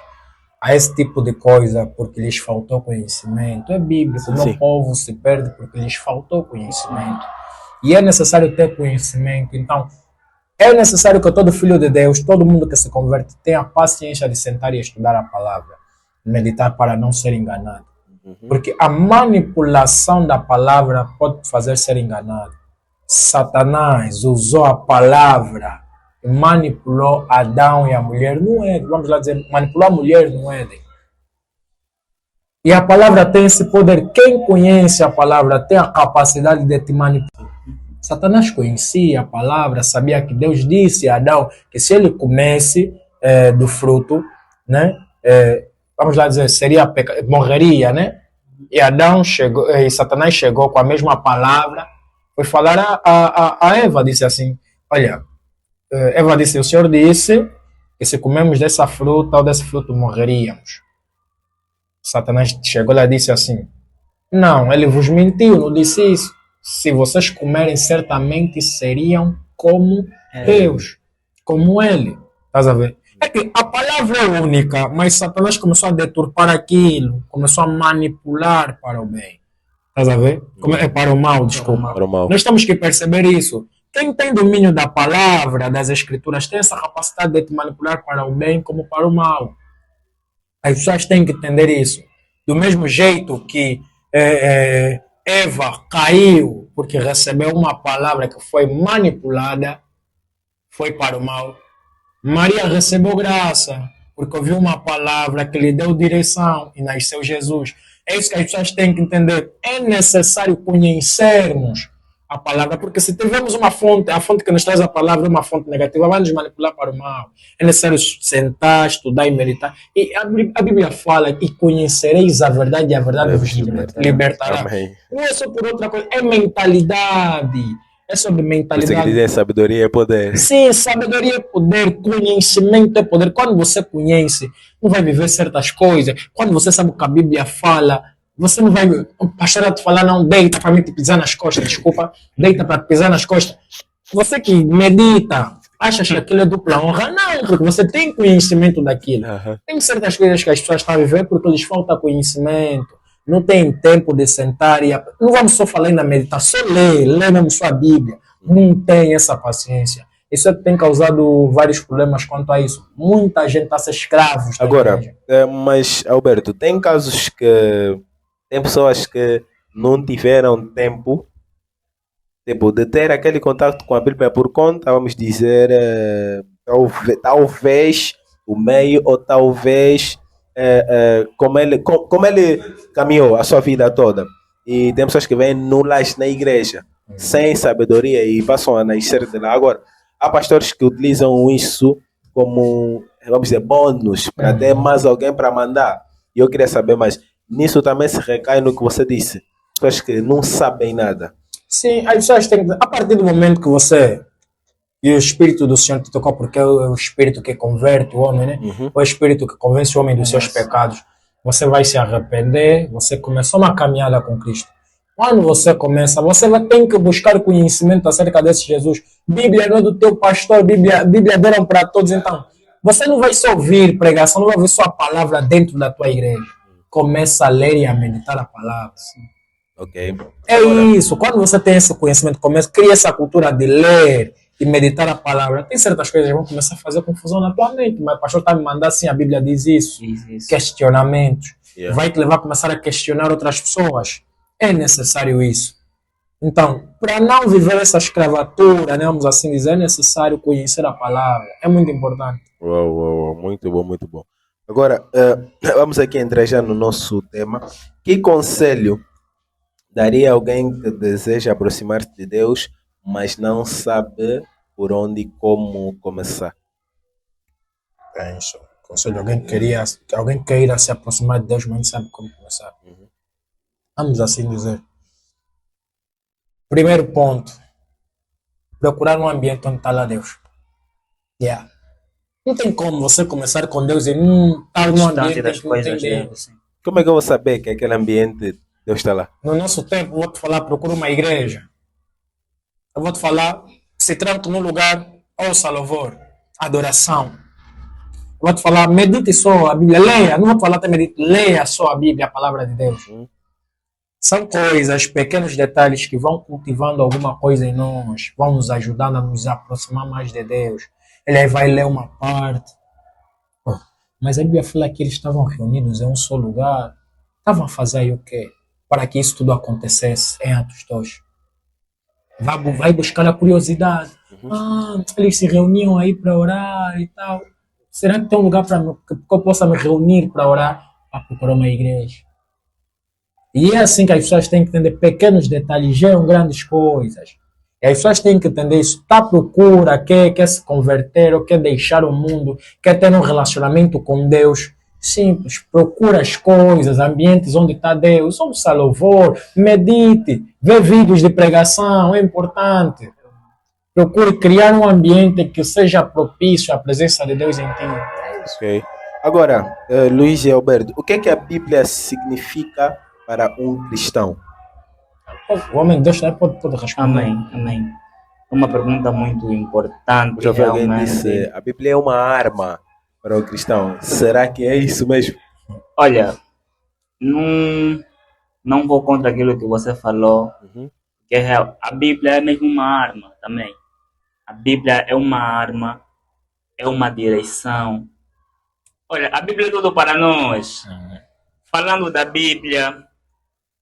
a esse tipo de coisa porque lhes faltou conhecimento. É bíblico, o povo se perde porque lhes faltou conhecimento. E é necessário ter conhecimento. Então, é necessário que todo filho de Deus, todo mundo que se converte, tenha a paciência de sentar e estudar a palavra, meditar para não ser enganado. Porque a manipulação da palavra pode fazer ser enganado. Satanás usou a palavra e manipulou Adão e a mulher no Éden. Vamos lá dizer, manipulou a mulher no Éden. E a palavra tem esse poder. Quem conhece a palavra tem a capacidade de te manipular. Satanás conhecia a palavra, sabia que Deus disse a Adão que se ele comesse do fruto, né, vamos lá dizer, morreria, né? E Adão chegou, e Satanás chegou com a mesma palavra, foi falar a Eva, disse assim: olha, Eva disse, o Senhor disse que se comemos dessa fruta ou desse fruto morreríamos. Satanás chegou lá e disse assim, não, ele vos mentiu, não disse isso. Se vocês comerem, certamente seriam como Deus, como ele. Estás a ver? É que a palavra é única, mas Satanás começou a deturpar aquilo, começou a manipular para o bem. Estás a ver? É para o mal, desculpa. Para o mal. Nós temos que perceber isso. Quem tem domínio da palavra, das escrituras, tem essa capacidade de te manipular para o bem como para o mal. As pessoas têm que entender isso. Do mesmo jeito que Eva caiu porque recebeu uma palavra que foi manipulada, foi para o mal. Maria recebeu graça porque ouviu uma palavra que lhe deu direção e nasceu Jesus. É isso que as pessoas têm que entender. É necessário conhecermos a palavra, porque se tivermos uma fonte, a fonte que nos traz a palavra é uma fonte negativa, vai nos manipular para o mal. É necessário sentar, estudar e meditar. E a Bíblia fala, e conhecereis a verdade, e a verdade vos libertará. Amém. Não é só por outra coisa, é mentalidade. É sobre Você mentalidade. quer dizer sabedoria é poder. Sim, sabedoria é poder, conhecimento é poder. Quando você conhece, não vai viver certas coisas. Quando você sabe o que a Bíblia fala, você não vai. O pastor vai te falar, não, deita para mim te pisar nas costas, desculpa, deita para te pisar nas costas. Você que medita, acha que aquilo é dupla honra? Não, porque você tem conhecimento daquilo. Tem certas coisas que as pessoas estão a viver porque lhes falta conhecimento. Não tem tempo de sentar e... Não vamos só falar na meditação, só lê mesmo sua Bíblia. Não tem essa paciência. Isso é que tem causado vários problemas quanto a isso. Muita gente está a ser escravo. Agora, mas Alberto, tem casos que... Tem pessoas que não tiveram tempo tipo, de ter aquele contato com a Bíblia por conta, vamos dizer, talvez o meio ou talvez... como ele caminhou a sua vida toda. E tem pessoas que vêm nulas na igreja, sem sabedoria e passam a nascer de lá. Agora, há pastores que utilizam isso como, vamos dizer, bônus, para ter mais alguém para mandar. E eu queria saber mais. Nisso também se recai no que você disse. Pessoas que não sabem nada. Sim, as pessoas têm que... A partir do momento que você... E o Espírito do Senhor te tocou, porque é o Espírito que converte o homem, né? O Espírito que convence o homem dos seus pecados. Você vai se arrepender, você começou uma caminhada com Cristo. Quando você começa, você vai ter que buscar conhecimento acerca desse Jesus. Bíblia não é do teu pastor, Bíblia deram para todos. Então, você não vai só ouvir pregação, não vai ouvir só a palavra dentro da tua igreja. Começa a ler e a meditar a palavra. Ok. É isso. Quando você tem esse conhecimento, cria essa cultura de ler e meditar a palavra. Tem certas coisas que vão começar a fazer confusão na tua mente, mas o pastor está me mandando assim, a Bíblia diz isso. Questionamentos. Vai te levar a começar a questionar outras pessoas. É necessário isso. Então, para não viver essa escravatura, né, vamos assim dizer, é necessário conhecer a palavra. É muito importante. Uau, muito bom, muito bom. Agora, vamos aqui entrar já no nosso tema. Que conselho daria alguém que deseja aproximar-se de Deus, mas não sabe por onde e como começar? Penso. Conselho, alguém queira se aproximar de Deus, mas não sabe como começar. Vamos assim dizer. Primeiro ponto. Procurar um ambiente onde está lá Deus. Não tem como você começar com Deus e estar no ambiente das coisas dele. Como é que eu vou saber que aquele ambiente Deus está lá? No nosso tempo, eu vou te falar, procura uma igreja. Eu vou te falar, se tranque num lugar, ouça louvor, adoração. Eu vou te falar, medite só a Bíblia, leia. Não vou te falar até medite, leia só a Bíblia, a palavra de Deus. São coisas, pequenos detalhes que vão cultivando alguma coisa em nós, vão nos ajudando a nos aproximar mais de Deus. Ele aí vai ler uma parte. Mas a Bíblia fala que eles estavam reunidos em um só lugar. Estavam a fazer aí o quê? Para que isso tudo acontecesse em Atos 2. Vai buscar a curiosidade. Eles se reuniam aí para orar e tal. Será que tem um lugar para que eu possa me reunir para orar? Para procurar uma igreja. E é assim que as pessoas têm que entender. Pequenos detalhes geram grandes coisas. E as pessoas têm que entender isso. Está à procura, quer se converter, ou quer deixar o mundo, quer ter um relacionamento com Deus. Simples. Procura as coisas, ambientes onde está Deus. Ouça louvor, medite, vê vídeos de pregação, é importante. procure criar um ambiente que seja propício à presença de Deus em ti. Ok. Agora, Luiz e Alberto, o que a Bíblia significa para um cristão? O homem de Deus também pode responder. Amém. É uma pergunta muito importante, Já vi alguém realmente. disse, a Bíblia é uma arma para o cristão. Será que é isso mesmo? Olha, não vou contra aquilo que você falou, Uhum. que é real. A Bíblia é mesmo uma arma também. A Bíblia é uma arma, é uma direção. Olha, a Bíblia é tudo para nós. Falando da Bíblia,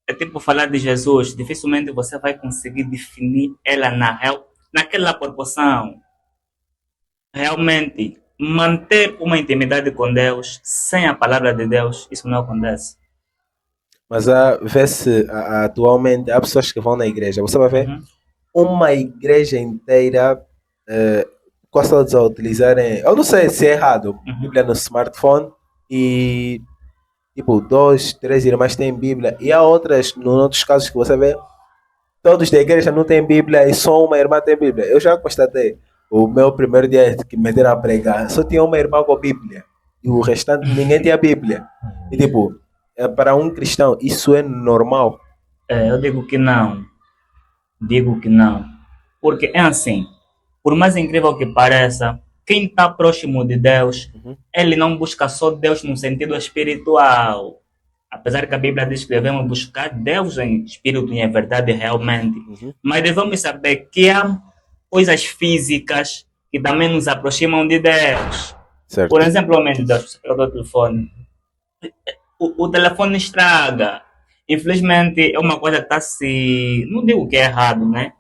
é tipo falar de Jesus. Dificilmente você vai conseguir definir ela naquela proporção. Realmente, manter uma intimidade com Deus sem a palavra de Deus, isso não acontece. Mas vê-se atualmente há pessoas que vão na igreja. Você vai ver Uhum. uma igreja inteira quase todos a utilizarem. Eu não sei se é errado. Uhum. Bíblia no smartphone e tipo 2, 3 irmãs têm Bíblia. E há outros casos que você vê, todos da igreja não têm Bíblia e só uma irmã tem Bíblia. Eu já constatei. O meu primeiro dia que me deram a pregar, só tinha uma irmã com Bíblia. E o restante ninguém tinha Bíblia. E tipo, para um cristão, isso é normal. Eu digo que não. Porque é assim, por mais incrível que pareça, quem está próximo de Deus, Uhum. ele não busca só Deus no sentido espiritual. Apesar que a Bíblia diz que devemos buscar Deus em espírito e em verdade realmente. Uhum. Mas devemos saber que há coisas físicas que também nos aproximam de Deus. Certo. Por exemplo, homem de Deus, você pegou o telefone. O telefone estraga. Infelizmente, é uma coisa que está se... Não digo que é errado, né?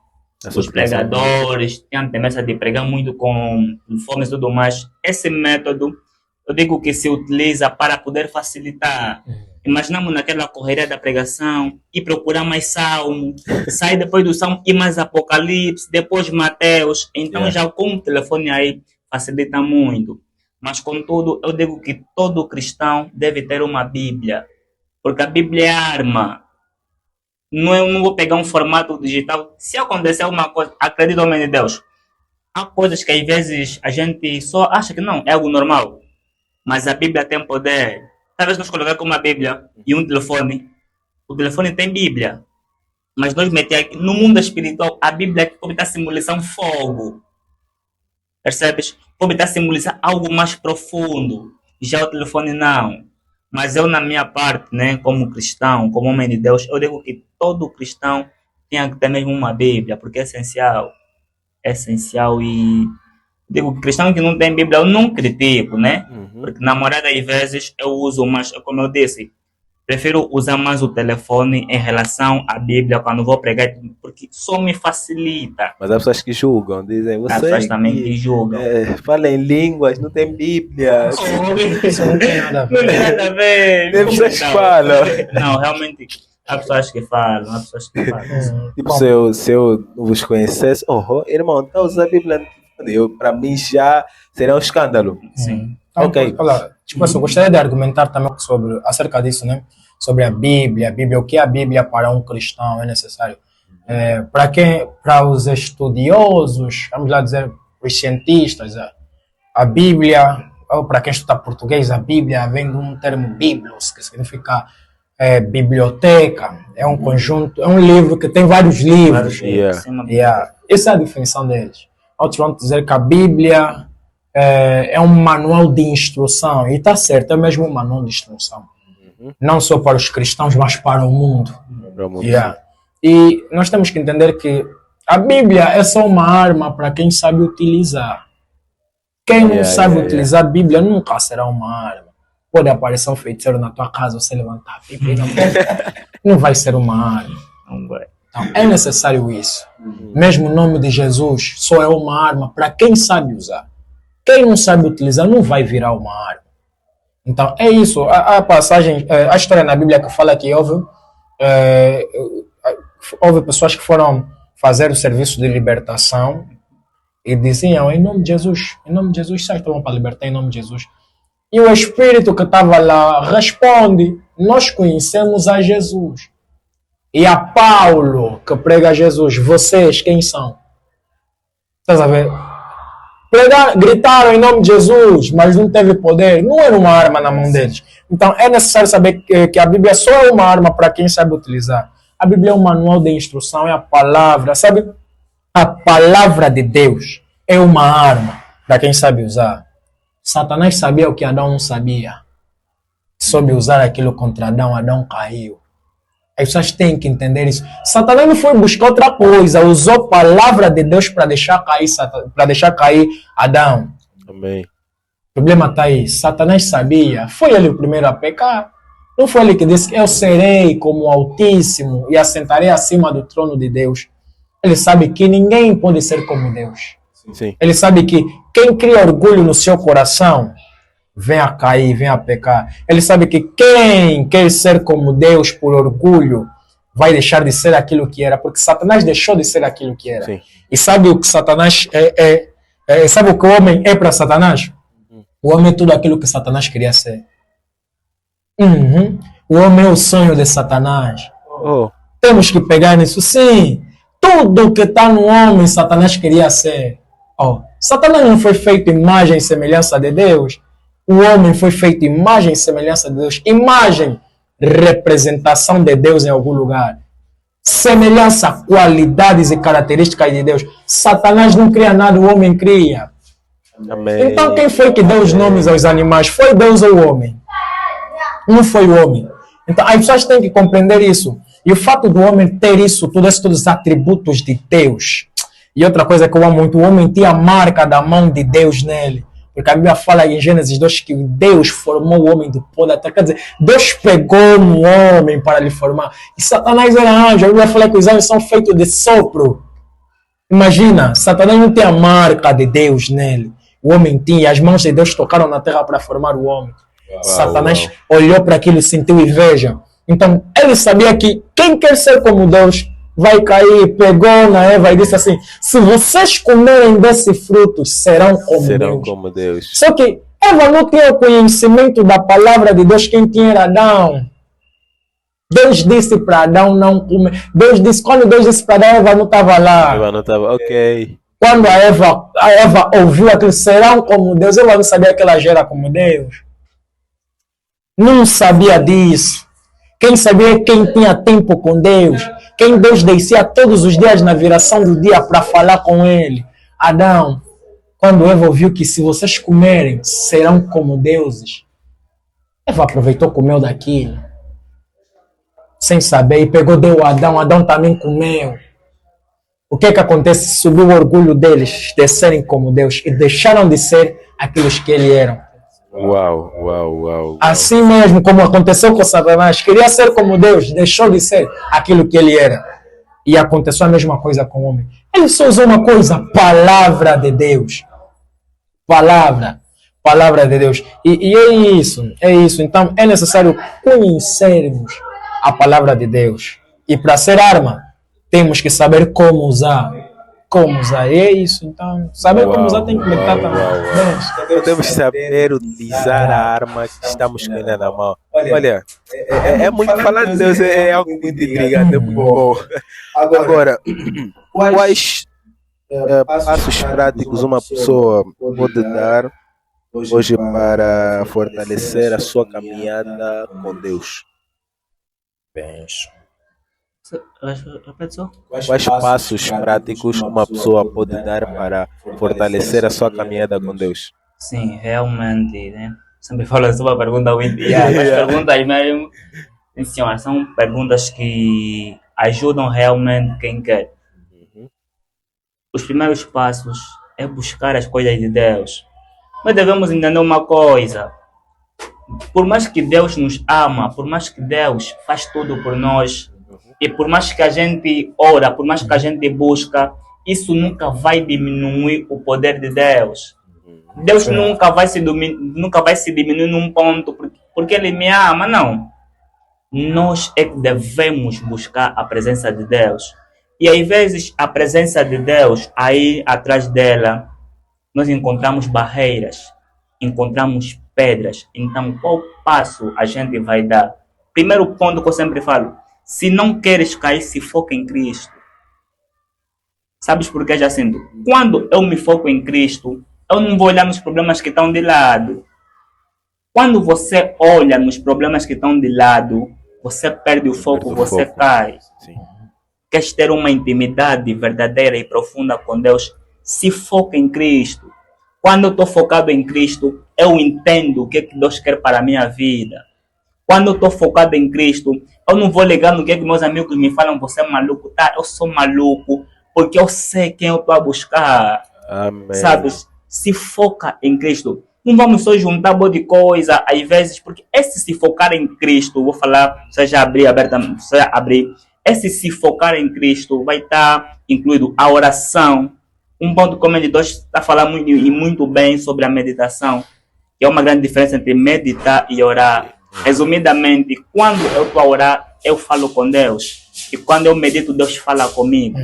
Os pregadores têm a tendência de pregar muito com telefones e tudo mais. Esse método, eu digo que se utiliza para poder facilitar. Imaginamos naquela correria da pregação e procurar mais Salmo, sai depois do Salmo e mais Apocalipse, depois Mateus. Então já com o telefone aí facilita muito. Mas contudo, eu digo que todo cristão deve ter uma Bíblia, porque a Bíblia é arma. Eu não vou pegar um formato digital. Se acontecer alguma coisa, acredito homem de Deus. Há coisas que às vezes a gente só acha que não, é algo normal. Mas a Bíblia tem poder. Talvez nós colocar como uma Bíblia e um telefone. O telefone tem Bíblia. Mas nós metemos aqui, no mundo espiritual, a Bíblia aqui pode estar simbolizando fogo. Percebes? Pode estar simbolizando algo mais profundo. Já o telefone não. Mas eu, na minha parte, né, como cristão, como homem de Deus, eu digo que todo cristão tem que ter mesmo uma Bíblia, porque é essencial. É essencial e... Digo que cristão que não tem Bíblia, eu não critico, né? Uhum. Porque na maioria das vezes eu uso mais, como eu disse, prefiro usar mais o telefone em relação à Bíblia quando vou pregar, porque só me facilita. Mas há pessoas que julgam, dizem, Há você pessoas também que julgam. fala em línguas, não tem Bíblia. Isso não tem nada a Não tem ver. nada a ver. Tem pessoas que Não. falam. Não, realmente, há pessoas que falam, há pessoas que falam. Tipo, Bom, se eu vos conhecesse, irmão, tá usando a Bíblia. Para mim já seria um escândalo. Sim. então, Ok. olha, tipo assim, eu gostaria de argumentar também acerca disso, né? Sobre a Bíblia, o que é a Bíblia para um cristão é necessário. Para os estudiosos, vamos lá dizer, os cientistas, a Bíblia, ou para quem estuda português, a Bíblia vem de um termo biblos, que significa biblioteca, é um conjunto, é um livro que tem vários livros. Essa é a definição deles. Outros vão dizer que a Bíblia é um manual de instrução, e está certo, é mesmo um manual de instrução. Não só para os cristãos, mas para o mundo. E nós temos que entender que a Bíblia é só uma arma para quem sabe utilizar. Quem não sabe utilizar a Bíblia nunca será uma arma. Pode aparecer um feiticeiro na tua casa, você levantar a Bíblia, não vai ser uma arma. Não vai. Então, é necessário isso. Mesmo o nome de Jesus só é uma arma para quem sabe usar. Quem não sabe utilizar não vai virar uma arma. Então, é isso. A passagem, a história na Bíblia que fala que houve pessoas que foram fazer o serviço de libertação e diziam, em nome de Jesus, sai, estavam para libertar em nome de Jesus. E o Espírito que estava lá responde, nós conhecemos a Jesus. E a Paulo, que prega Jesus, vocês quem são? Estás a ver? Gritaram em nome de Jesus, mas não teve poder. Não era uma arma na mão deles. Então é necessário saber que a Bíblia só é uma arma para quem sabe utilizar. A Bíblia é um manual de instrução, é a palavra, sabe? A palavra de Deus é uma arma para quem sabe usar. Satanás sabia o que Adão não sabia. Soube usar aquilo contra Adão, Adão caiu. As pessoas têm que entender isso. Satanás não foi buscar outra coisa, usou a palavra de Deus para deixar cair Adão. Amém. O problema está aí. Satanás sabia. Foi ele o primeiro a pecar. Não foi ele que disse: eu serei como o Altíssimo e assentarei acima do trono de Deus. Ele sabe que ninguém pode ser como Deus. Sim. Ele sabe que quem cria orgulho no seu coração vem a cair, vem a pecar. Ele sabe que quem quer ser como Deus por orgulho vai deixar de ser aquilo que era, porque Satanás deixou de ser aquilo que era. Sim. E sabe o que Satanás sabe o que o homem é para Satanás? O homem é tudo aquilo que Satanás queria ser. O homem é o sonho de Satanás. Oh. Temos que pegar nisso, sim. Tudo que está no homem, Satanás queria ser. Satanás não foi feito imagem e semelhança de Deus. O homem foi feito imagem e semelhança de Deus. Imagem, representação de Deus em algum lugar. Semelhança, qualidades e características de Deus. Satanás não cria nada, o homem cria. Amém. Então quem foi que deu os nomes aos animais? Foi Deus ou o homem? Não foi o homem. Então as pessoas têm que compreender isso. E o fato do homem ter isso, todos os atributos de Deus. E outra coisa que eu amo muito, o homem tinha a marca da mão de Deus nele. Porque a Bíblia fala em Gênesis 2 que Deus formou o homem do pó da terra. Quer dizer, Deus pegou no homem para lhe formar. E Satanás era anjo. A Bíblia fala que os anjos são feitos de sopro. Imagina, Satanás não tem a marca de Deus nele. O homem tinha, as mãos de Deus tocaram na terra para formar o homem. Satanás olhou para aquilo e sentiu inveja. Então, ele sabia que quem quer ser como Deus vai cair. Pegou na Eva e disse assim: se vocês comerem desse fruto, serão como Deus. Só que Eva não tinha conhecimento da palavra de Deus. Quem tinha era Adão. Deus disse para Adão não comer. Quando Deus disse para Adão, Eva não estava lá. Eva não estava, ok. Quando a Eva ouviu aquilo, serão como Deus, ela não sabia que ela já era como Deus. Não sabia disso. Quem sabia é quem tinha tempo com Deus. Quem Deus descia todos os dias na viração do dia para falar com ele. Adão, quando Eva ouviu que se vocês comerem, serão como deuses. Eva aproveitou, comeu daquilo. Sem saber, e pegou, deu a Adão. Adão também comeu. O que acontece? Subiu o orgulho deles de serem como Deus e deixaram de ser aquilo que eles eram. Uau. Assim mesmo como aconteceu com Satanás, queria ser como Deus, deixou de ser aquilo que ele era. E aconteceu a mesma coisa com o homem. Ele só usou uma coisa, palavra de Deus. Palavra de Deus. E é isso. Então é necessário conhecermos a palavra de Deus. E para ser arma, temos que saber como usar. E é isso. Então, saber como usar tem que meditar também. Podemos saber utilizar a arma que estamos com ela na mão. Olha, é muito falar de Deus, é algo muito intrigante, é muito bom. Agora, quais passos práticos uma pessoa pode dar hoje para fortalecer a sua caminhada com Deus? Penso. Repete só. Quais passos práticos uma pessoa pode dar para fortalecer a sua caminhada com Deus? Sim, realmente, né? Sempre falo essa pergunta muito. As perguntas mesmo, senhora, são perguntas que ajudam realmente quem quer. Os primeiros passos é buscar as coisas de Deus. Nós devemos entender uma coisa. Por mais que Deus nos ama, por mais que Deus faz tudo por nós, e por mais que a gente ora, por mais que a gente busca, isso nunca vai diminuir o poder de Deus. Deus nunca vai se diminuir num ponto porque Ele me ama, não. Nós é que devemos buscar a presença de Deus. E às vezes a presença de Deus, aí atrás dela, nós encontramos barreiras, encontramos pedras. Então, qual passo a gente vai dar? Primeiro ponto que eu sempre falo: se não queres cair, se foca em Cristo. Sabes por que, Jacinto? Quando eu me foco em Cristo, eu não vou olhar nos problemas que estão de lado. Quando você olha nos problemas que estão de lado, você perde o foco, você cai. Sim. Queres ter uma intimidade verdadeira e profunda com Deus? Se foca em Cristo. Quando eu estou focado em Cristo, eu entendo o que Deus quer para a minha vida. Quando eu estou focado em Cristo, eu não vou ligar no que meus amigos me falam, você é maluco. Tá, eu sou maluco, porque eu sei quem eu estou a buscar. Amém. Sabes? Se foca em Cristo. Não vamos só juntar boa de coisa, às vezes, porque esse se focar em Cristo, vou falar, você já abrir abertamente, você já abrir, esse se focar em Cristo vai estar incluído a oração. Um ponto como ele está falando muito bem sobre a meditação, que é uma grande diferença entre meditar e orar. Resumidamente, quando eu estou a orar, eu falo com Deus. E quando eu medito, Deus fala comigo.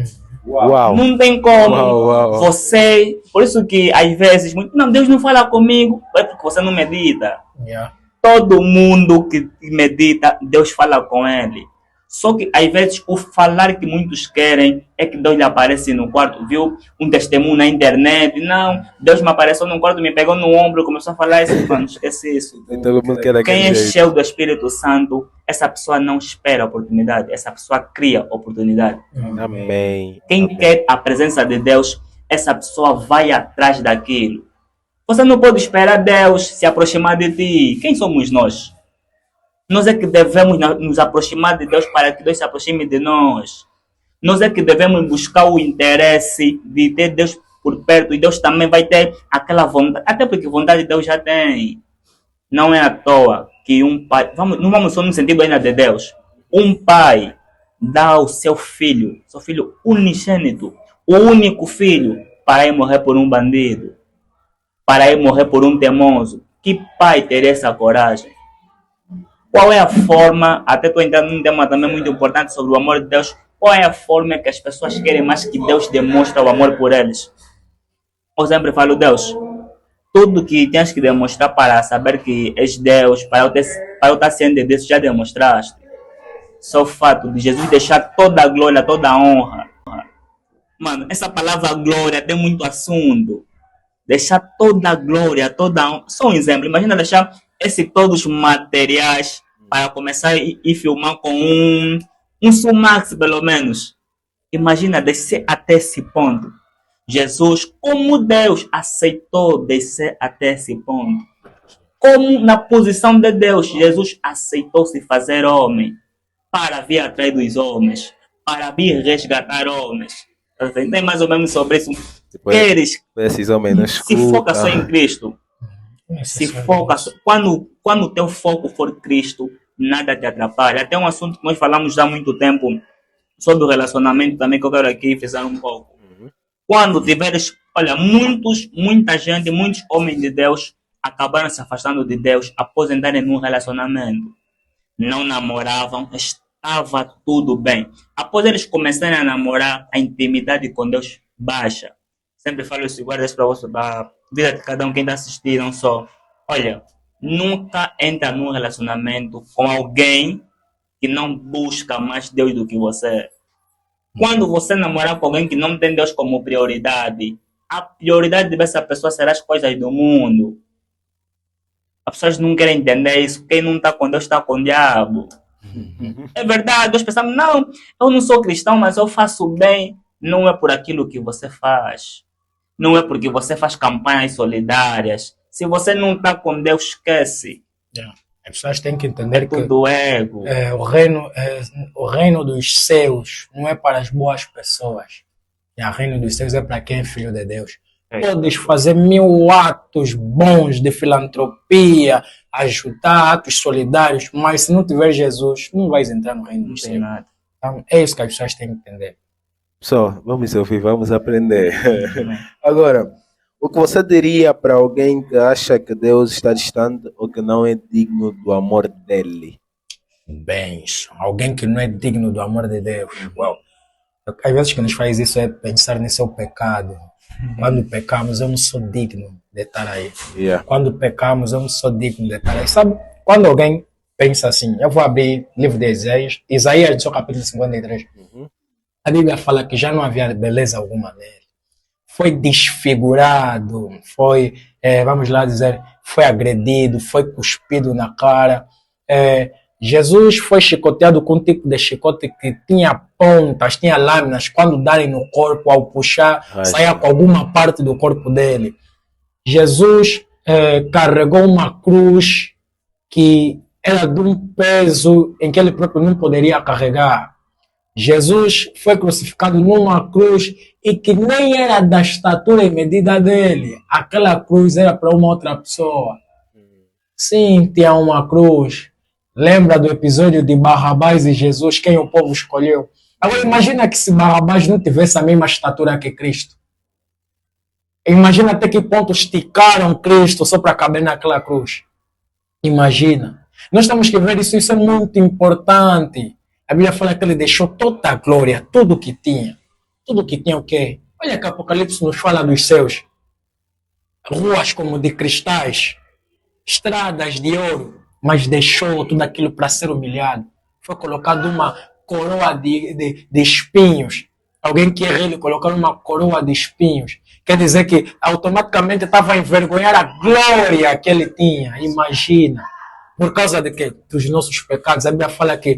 Uau. Não tem como Uau. você... Por isso que, às vezes, não, Deus não fala comigo, é porque você não medita. Yeah. Todo mundo que medita, Deus fala com ele. Só que, às vezes, o falar que muitos querem é que Deus lhe aparece no quarto, viu? Um testemunho na internet. Não, Deus me apareceu no quarto, me pegou no ombro, começou a falar isso. Mano, esquece isso. Todo mundo quer daquele Quem é jeito. cheio do Espírito Santo, essa pessoa não espera oportunidade. Essa pessoa cria oportunidade. Amém. Quem Amém. quer a presença de Deus, essa pessoa vai atrás daquilo. Você não pode esperar Deus se aproximar de ti. Quem somos nós? Nós é que devemos nos aproximar de Deus para que Deus se aproxime de nós. Nós é que devemos buscar o interesse de ter Deus por perto e Deus também vai ter aquela vontade. Até porque vontade Deus já tem. Não é à toa que um pai... não vamos só no sentido ainda de Deus. Um pai dá ao seu filho unigênito, o único filho, para ir morrer por um bandido, para ir morrer por um teimoso. Que pai teria essa coragem? Qual é a forma, até estou entrando num tema também muito importante sobre o amor de Deus, qual é a forma que as pessoas querem mais que Deus demonstre o amor por eles? Eu sempre falo, Deus, tudo que tens que demonstrar para saber que és Deus, para eu estar ciente disso, já demonstraste. Só o fato de Jesus deixar toda a glória, toda a honra. Mano, essa palavra glória tem muito assunto. Deixar toda a glória, toda a honra. Só um exemplo, imagina deixar todos os materiais para começar e filmar com um Sumax, pelo menos. Imagina descer até esse ponto. Jesus, como Deus, aceitou descer até esse ponto. Como na posição de Deus, Jesus aceitou se fazer homem para vir atrás dos homens, para vir resgatar homens. Tem mais ou menos sobre isso. Queres? Esses homens não Se foca só em Cristo. Se foca, quando o teu foco for Cristo, nada te atrapalha. Até um assunto que nós falamos já há muito tempo sobre o relacionamento também, que eu quero aqui frisar um pouco. Quando tiveres, olha, muita gente, muitos homens de Deus acabaram se afastando de Deus após entrarem num relacionamento. Não namoravam, estava tudo bem. Após eles começarem a namorar, a intimidade com Deus baixa. Sempre falo isso, guarda isso para você, para vida de cada um, quem está assistindo, não só. Olha, nunca entra num relacionamento com alguém que não busca mais Deus do que você. Quando você namorar com alguém que não tem Deus como prioridade, a prioridade dessa pessoa será as coisas do mundo. As pessoas não querem entender isso. Quem não está com Deus está com o diabo. É verdade, nós pensamos, não, eu não sou cristão, mas eu faço bem. Não é por aquilo que você faz. Não é porque você faz campanhas solidárias. Se você não está com Deus, esquece. Yeah. As pessoas têm que entender que tudo ego. O reino dos céus não é para as boas pessoas. O reino dos céus é para quem é filho de Deus. Podes fazer 1000 atos bons de filantropia, ajudar, atos solidários, mas se não tiver Jesus, não vais entrar no reino dos céus. Então, é isso que as pessoas têm que entender. Só, vamos ouvir, vamos aprender. Agora, o que você diria para alguém que acha que Deus está distante ou que não é digno do amor dele? Bens, alguém que não é digno do amor de Deus. Well, às vezes que nos faz isso é pensar nesse seu pecado. Quando pecamos, eu não sou digno de estar aí. Yeah. Quando pecamos, eu não sou digno de estar aí. Sabe, quando alguém pensa assim, eu vou abrir o livro de Isaías, no seu capítulo 53. A Bíblia fala que já não havia beleza alguma nele. Foi desfigurado, foi, vamos lá dizer, foi agredido, foi cuspido na cara. Jesus foi chicoteado com um tipo de chicote que tinha pontas, tinha lâminas. Quando darem no corpo, ao puxar, saía com alguma parte do corpo dele. Jesus carregou uma cruz que era de um peso em que ele próprio não poderia carregar. Jesus foi crucificado numa cruz e que nem era da estatura e medida dele. Aquela cruz era para uma outra pessoa. Sim, tinha uma cruz. Lembra do episódio de Barrabás e Jesus, quem o povo escolheu? Agora imagina que se Barrabás não tivesse a mesma estatura que Cristo. Imagina até que ponto esticaram Cristo só para caber naquela cruz. Imagina. Nós temos que ver isso, isso é muito importante. A Bíblia fala que ele deixou toda a glória, tudo que tinha. Tudo que tinha o quê? Olha que Apocalipse nos fala dos céus. Ruas como de cristais, estradas de ouro, mas deixou tudo aquilo para ser humilhado. Foi colocado uma coroa de espinhos. Alguém que errou, ele colocou uma coroa de espinhos. Quer dizer que automaticamente estava a envergonhar a glória que ele tinha. Imagina. Por causa de quê? Dos nossos pecados. A Bíblia fala que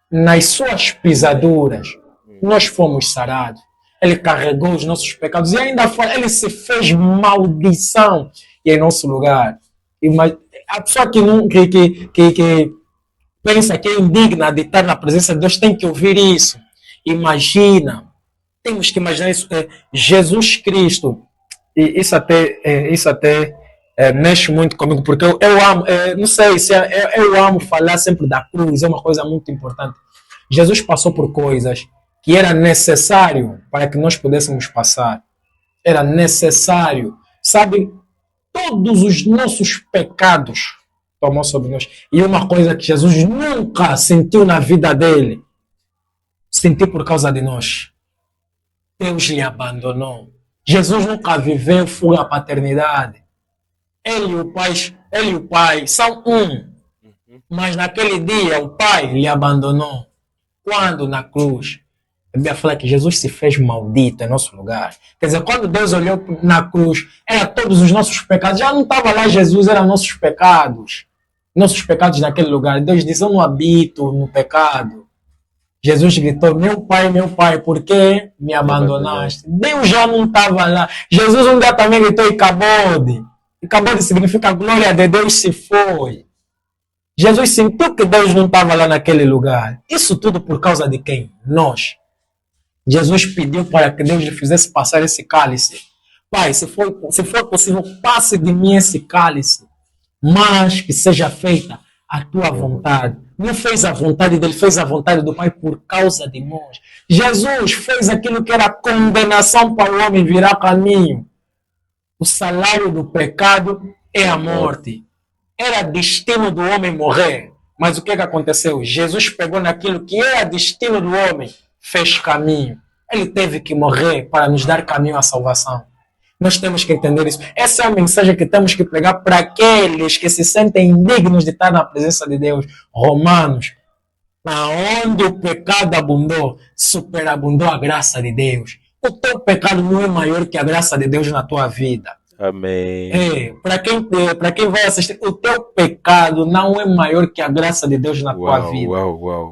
nas suas pisaduras nós fomos sarados. Ele carregou os nossos pecados e ainda fala, ele se fez maldição em nosso lugar. A pessoa que pensa que é indigna de estar na presença de Deus tem que ouvir isso. Imagina. Temos que imaginar isso. Jesus Cristo. E isso até mexe muito comigo, porque eu amo, não sei se eu amo falar sempre da cruz, é uma coisa muito importante. Jesus passou por coisas que era necessário para que nós pudéssemos passar. Era necessário, sabe? Todos os nossos pecados tomou sobre nós. E uma coisa que Jesus nunca sentiu na vida dele, sentiu por causa de nós. Deus lhe abandonou. Jesus nunca viveu fuga à paternidade. Ele e o Pai são um. Mas naquele dia o Pai lhe abandonou. Quando na cruz, a Bíblia fala que Jesus se fez maldito em nosso lugar. Quer dizer, quando Deus olhou na cruz, era todos os nossos pecados. Já não estava lá Jesus, eram nossos pecados. Nossos pecados naquele lugar. Deus disse, eu não habito no pecado. Jesus gritou, meu Pai, por que me abandonaste? Deus já não estava lá. Jesus um dia também gritou, e cabode. E cabode significa a glória de Deus se foi. Jesus sentiu que Deus não estava lá naquele lugar. Isso tudo por causa de quem? Nós. Jesus pediu para que Deus lhe fizesse passar esse cálice. Pai, se for possível, passe de mim esse cálice, mas que seja feita a tua vontade. Não fez a vontade dele, fez a vontade do Pai por causa de nós. Jesus fez aquilo que era condenação para o homem virar caminho. O salário do pecado é a morte. Era destino do homem morrer. Mas o que aconteceu? Jesus pegou naquilo que era destino do homem, fez caminho. Ele teve que morrer para nos dar caminho à salvação. Nós temos que entender isso. Essa é a mensagem que temos que pregar para aqueles que se sentem indignos de estar na presença de Deus. Romanos, aonde o pecado abundou, superabundou a graça de Deus. O teu pecado não é maior que a graça de Deus na tua vida. Amém. Para quem vai assistir, o teu pecado não é maior que a graça de Deus na tua vida.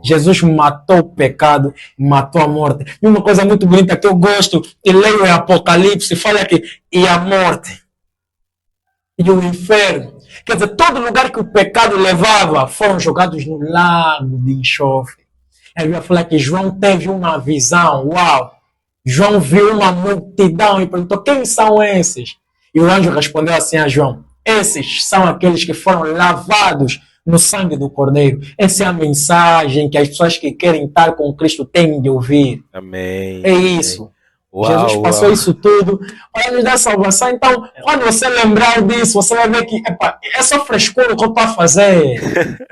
Jesus matou o pecado, matou a morte. E uma coisa muito bonita que eu gosto, e leio em Apocalipse, fala que e a morte, e o inferno. Quer dizer, todo lugar que o pecado levava, foram jogados no lago de enxofre. Ele vai falar que João teve uma visão, uau! João viu uma multidão e perguntou, quem são esses? E o anjo respondeu assim a João, esses são aqueles que foram lavados no sangue do Cordeiro. Essa é a mensagem que as pessoas que querem estar com Cristo têm de ouvir. Amém. É isso. Uau, Jesus passou isso tudo para nos dar salvação. Então, quando você lembrar disso, você vai ver que é só frescura que eu estou a fazer.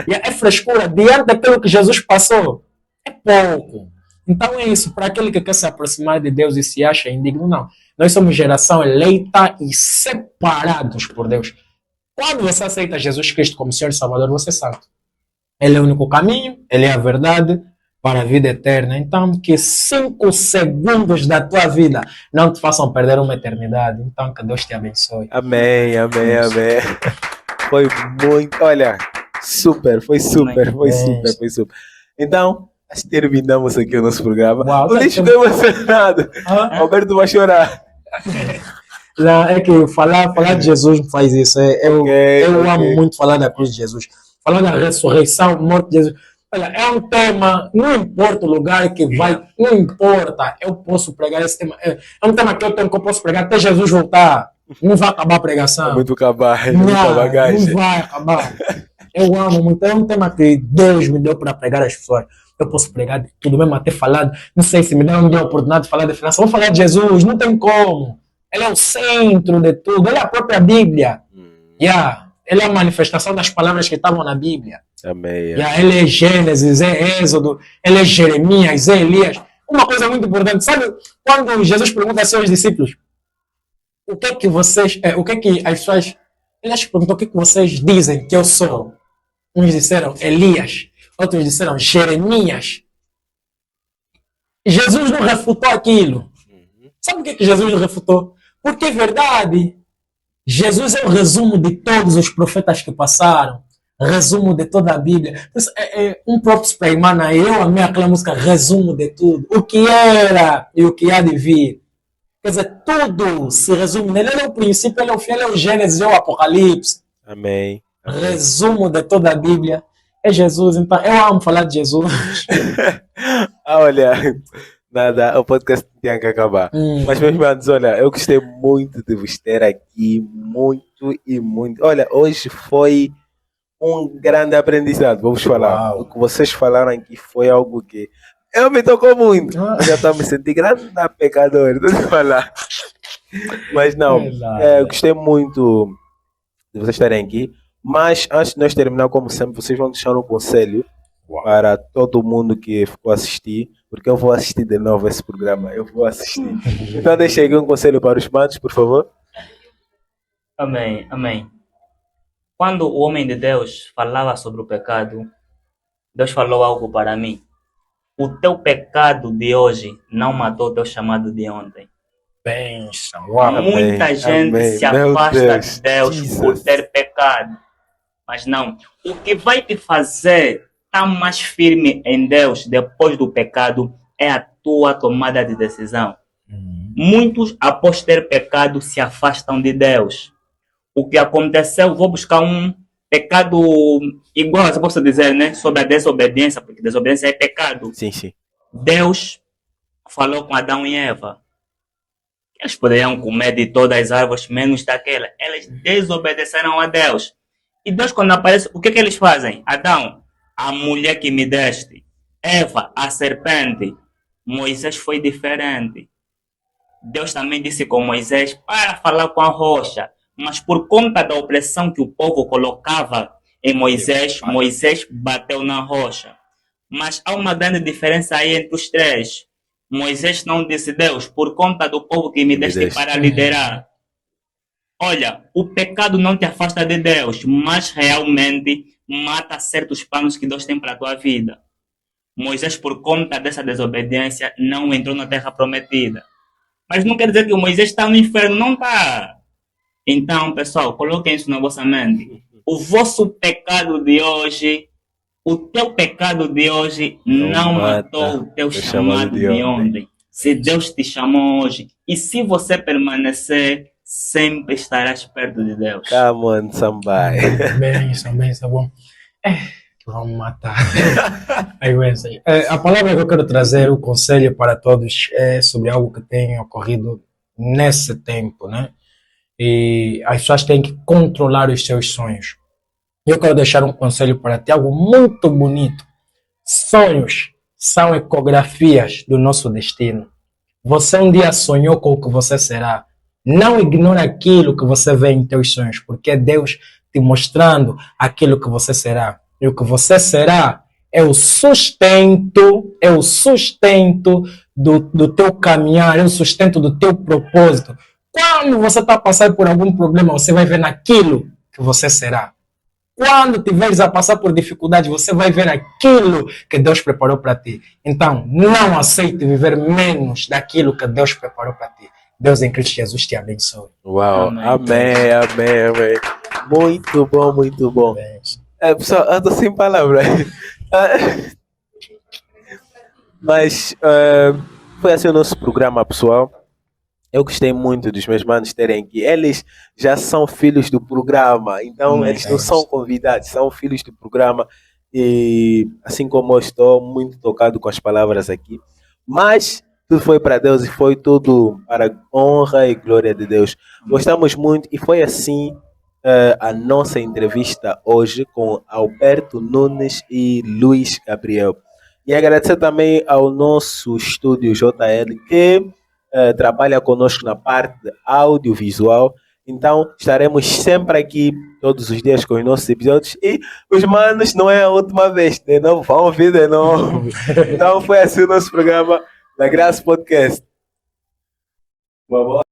É frescura diante daquilo que Jesus passou. É pouco. Então é isso, para aquele que quer se aproximar de Deus e se acha indigno, não. Nós somos geração eleita e separados por Deus. Quando você aceita Jesus Cristo como Senhor e Salvador, você é santo. Ele é o único caminho, Ele é a verdade, para a vida eterna. Então, que 5 segundos da tua vida não te façam perder uma eternidade. Então, que Deus te abençoe. Amém, amém, amém. Foi muito, olha, super, foi super, foi super, foi super. Então, acho que terminamos aqui o nosso programa. Uau, O Luís ficou emocionado. Alberto vai chorar. Não, é que falar de Jesus me faz isso. Eu amo muito falar da cruz de Jesus. Falar da ressurreição, morte de Jesus. Olha, é um tema, não importa o lugar que vai, não importa, eu posso pregar esse tema. É um tema que eu posso pregar até Jesus voltar. Não vai acabar a pregação. É muito acabar, Não vai acabar. Eu amo muito. É um tema que Deus me deu para pregar às pessoas. Eu posso pregar de tudo, mesmo até falar. Não sei se me dá a oportunidade de falar de finanças. Vou falar de Jesus, não tem como. Ele é o centro de tudo. Ele é a própria Bíblia. Ele é a manifestação das palavras que estavam na Bíblia. Amém. Ele é Gênesis, é Êxodo, ele é Jeremias, é Elias. Uma coisa muito importante, sabe? Quando Jesus pergunta aos seus discípulos, o que é que as pessoas, ele perguntou o que vocês dizem que eu sou? Uns disseram Elias, outros disseram Jeremias. Jesus não refutou aquilo. Sabe o que Jesus não refutou? Porque é verdade. Jesus é o resumo de todos os profetas que passaram. Resumo de toda a Bíblia. Um próprio Sprayman, eu amei aquela música, resumo de tudo. O que era e o que há de vir. Quer dizer, tudo se resume nele. Ele é o princípio, ele é o fim, ele é o Gênesis, é o Apocalipse. Amém. Resumo de toda a Bíblia é Jesus. Então, eu amo falar de Jesus. Olha, nada, o podcast tinha que acabar. Mas, meus manos, olha, eu gostei muito de vos ter aqui. Muito e muito. Olha, hoje foi um grande aprendizado, vamos falar. Uau. O que vocês falaram aqui foi algo que eu me tocou muito. Eu já estou me sentindo grande pecador, de falar. Mas não, eu gostei muito de vocês estarem aqui. Mas antes de nós terminar, como sempre, vocês vão deixar um conselho para todo mundo que ficou a assistir, porque eu vou assistir de novo esse programa. Eu vou assistir. Então deixa aqui um conselho para os manos, por favor. Amém, amém. Quando o homem de Deus falava sobre o pecado, Deus falou algo para mim. O teu pecado de hoje não matou o teu chamado de ontem. Bênção. Muita gente se afasta de Deus por ter pecado. Mas não. O que vai te fazer estar mais firme em Deus depois do pecado é a tua tomada de decisão. Muitos, após ter pecado, se afastam de Deus. O que aconteceu, vou buscar um pecado igual, eu posso dizer, né? Sobre a desobediência, porque desobediência é pecado. Sim, sim. Deus falou com Adão e Eva. Eles poderiam comer de todas as árvores, menos daquela. Eles desobedeceram a Deus. E Deus, quando aparece, o que eles fazem? Adão, a mulher que me deste. Eva, a serpente. Moisés foi diferente. Deus também disse com Moisés para falar com a rocha. Mas por conta da opressão que o povo colocava em Moisés, Moisés bateu na rocha. Mas há uma grande diferença aí entre os três. Moisés não disse, Deus, por conta do povo que me deste para liderar. Olha, o pecado não te afasta de Deus, mas realmente mata certos planos que Deus tem para a tua vida. Moisés, por conta dessa desobediência, não entrou na terra prometida. Mas não quer dizer que o Moisés está no inferno, não está. Então, pessoal, coloquem isso na vossa mente. O vosso pecado de hoje, o teu pecado de hoje não matou o teu chamado de ontem. Se Deus te chamou hoje, e se você permanecer, sempre estarás perto de Deus. Come on, somebody. Bem, bom. Vamos matar. A palavra que eu quero trazer, o conselho para todos, é sobre algo que tem ocorrido nesse tempo, né? E as pessoas têm que controlar os seus sonhos. Eu quero deixar um conselho para ti, algo muito bonito. Sonhos são ecografias do nosso destino. Você um dia sonhou com o que você será. Não ignore aquilo que você vê em teus sonhos, porque é Deus te mostrando aquilo que você será. E o que você será é o sustento do teu caminhar, é o sustento do teu propósito. Quando você está passando por algum problema, você vai ver naquilo que você será. quando tiveres a passar por dificuldades, você vai ver aquilo que Deus preparou para ti. Então, não aceite viver menos daquilo que Deus preparou para ti. Deus em Cristo Jesus te abençoe. Uau, Amém. amém, amém, amém. Muito bom, muito bom. Pessoal, eu estou sem palavras. Mas foi assim o nosso programa, pessoal. Eu gostei muito dos meus manos terem aqui. Eles já são filhos do programa, então eles não são convidados, são filhos do programa. E assim como eu estou muito tocado com as palavras aqui, mas tudo foi para Deus e foi tudo para a honra e glória de Deus. Gostamos muito e foi assim a nossa entrevista hoje com Alberto Nunes e Luiz Gabriel. E agradecer também ao nosso estúdio JL que trabalha conosco na parte audiovisual. Então estaremos sempre aqui todos os dias com os nossos episódios e os manos não é a última vez, de novo, vão ouvir de novo. Então foi assim o nosso programa da Graça Podcast. Boa, boa.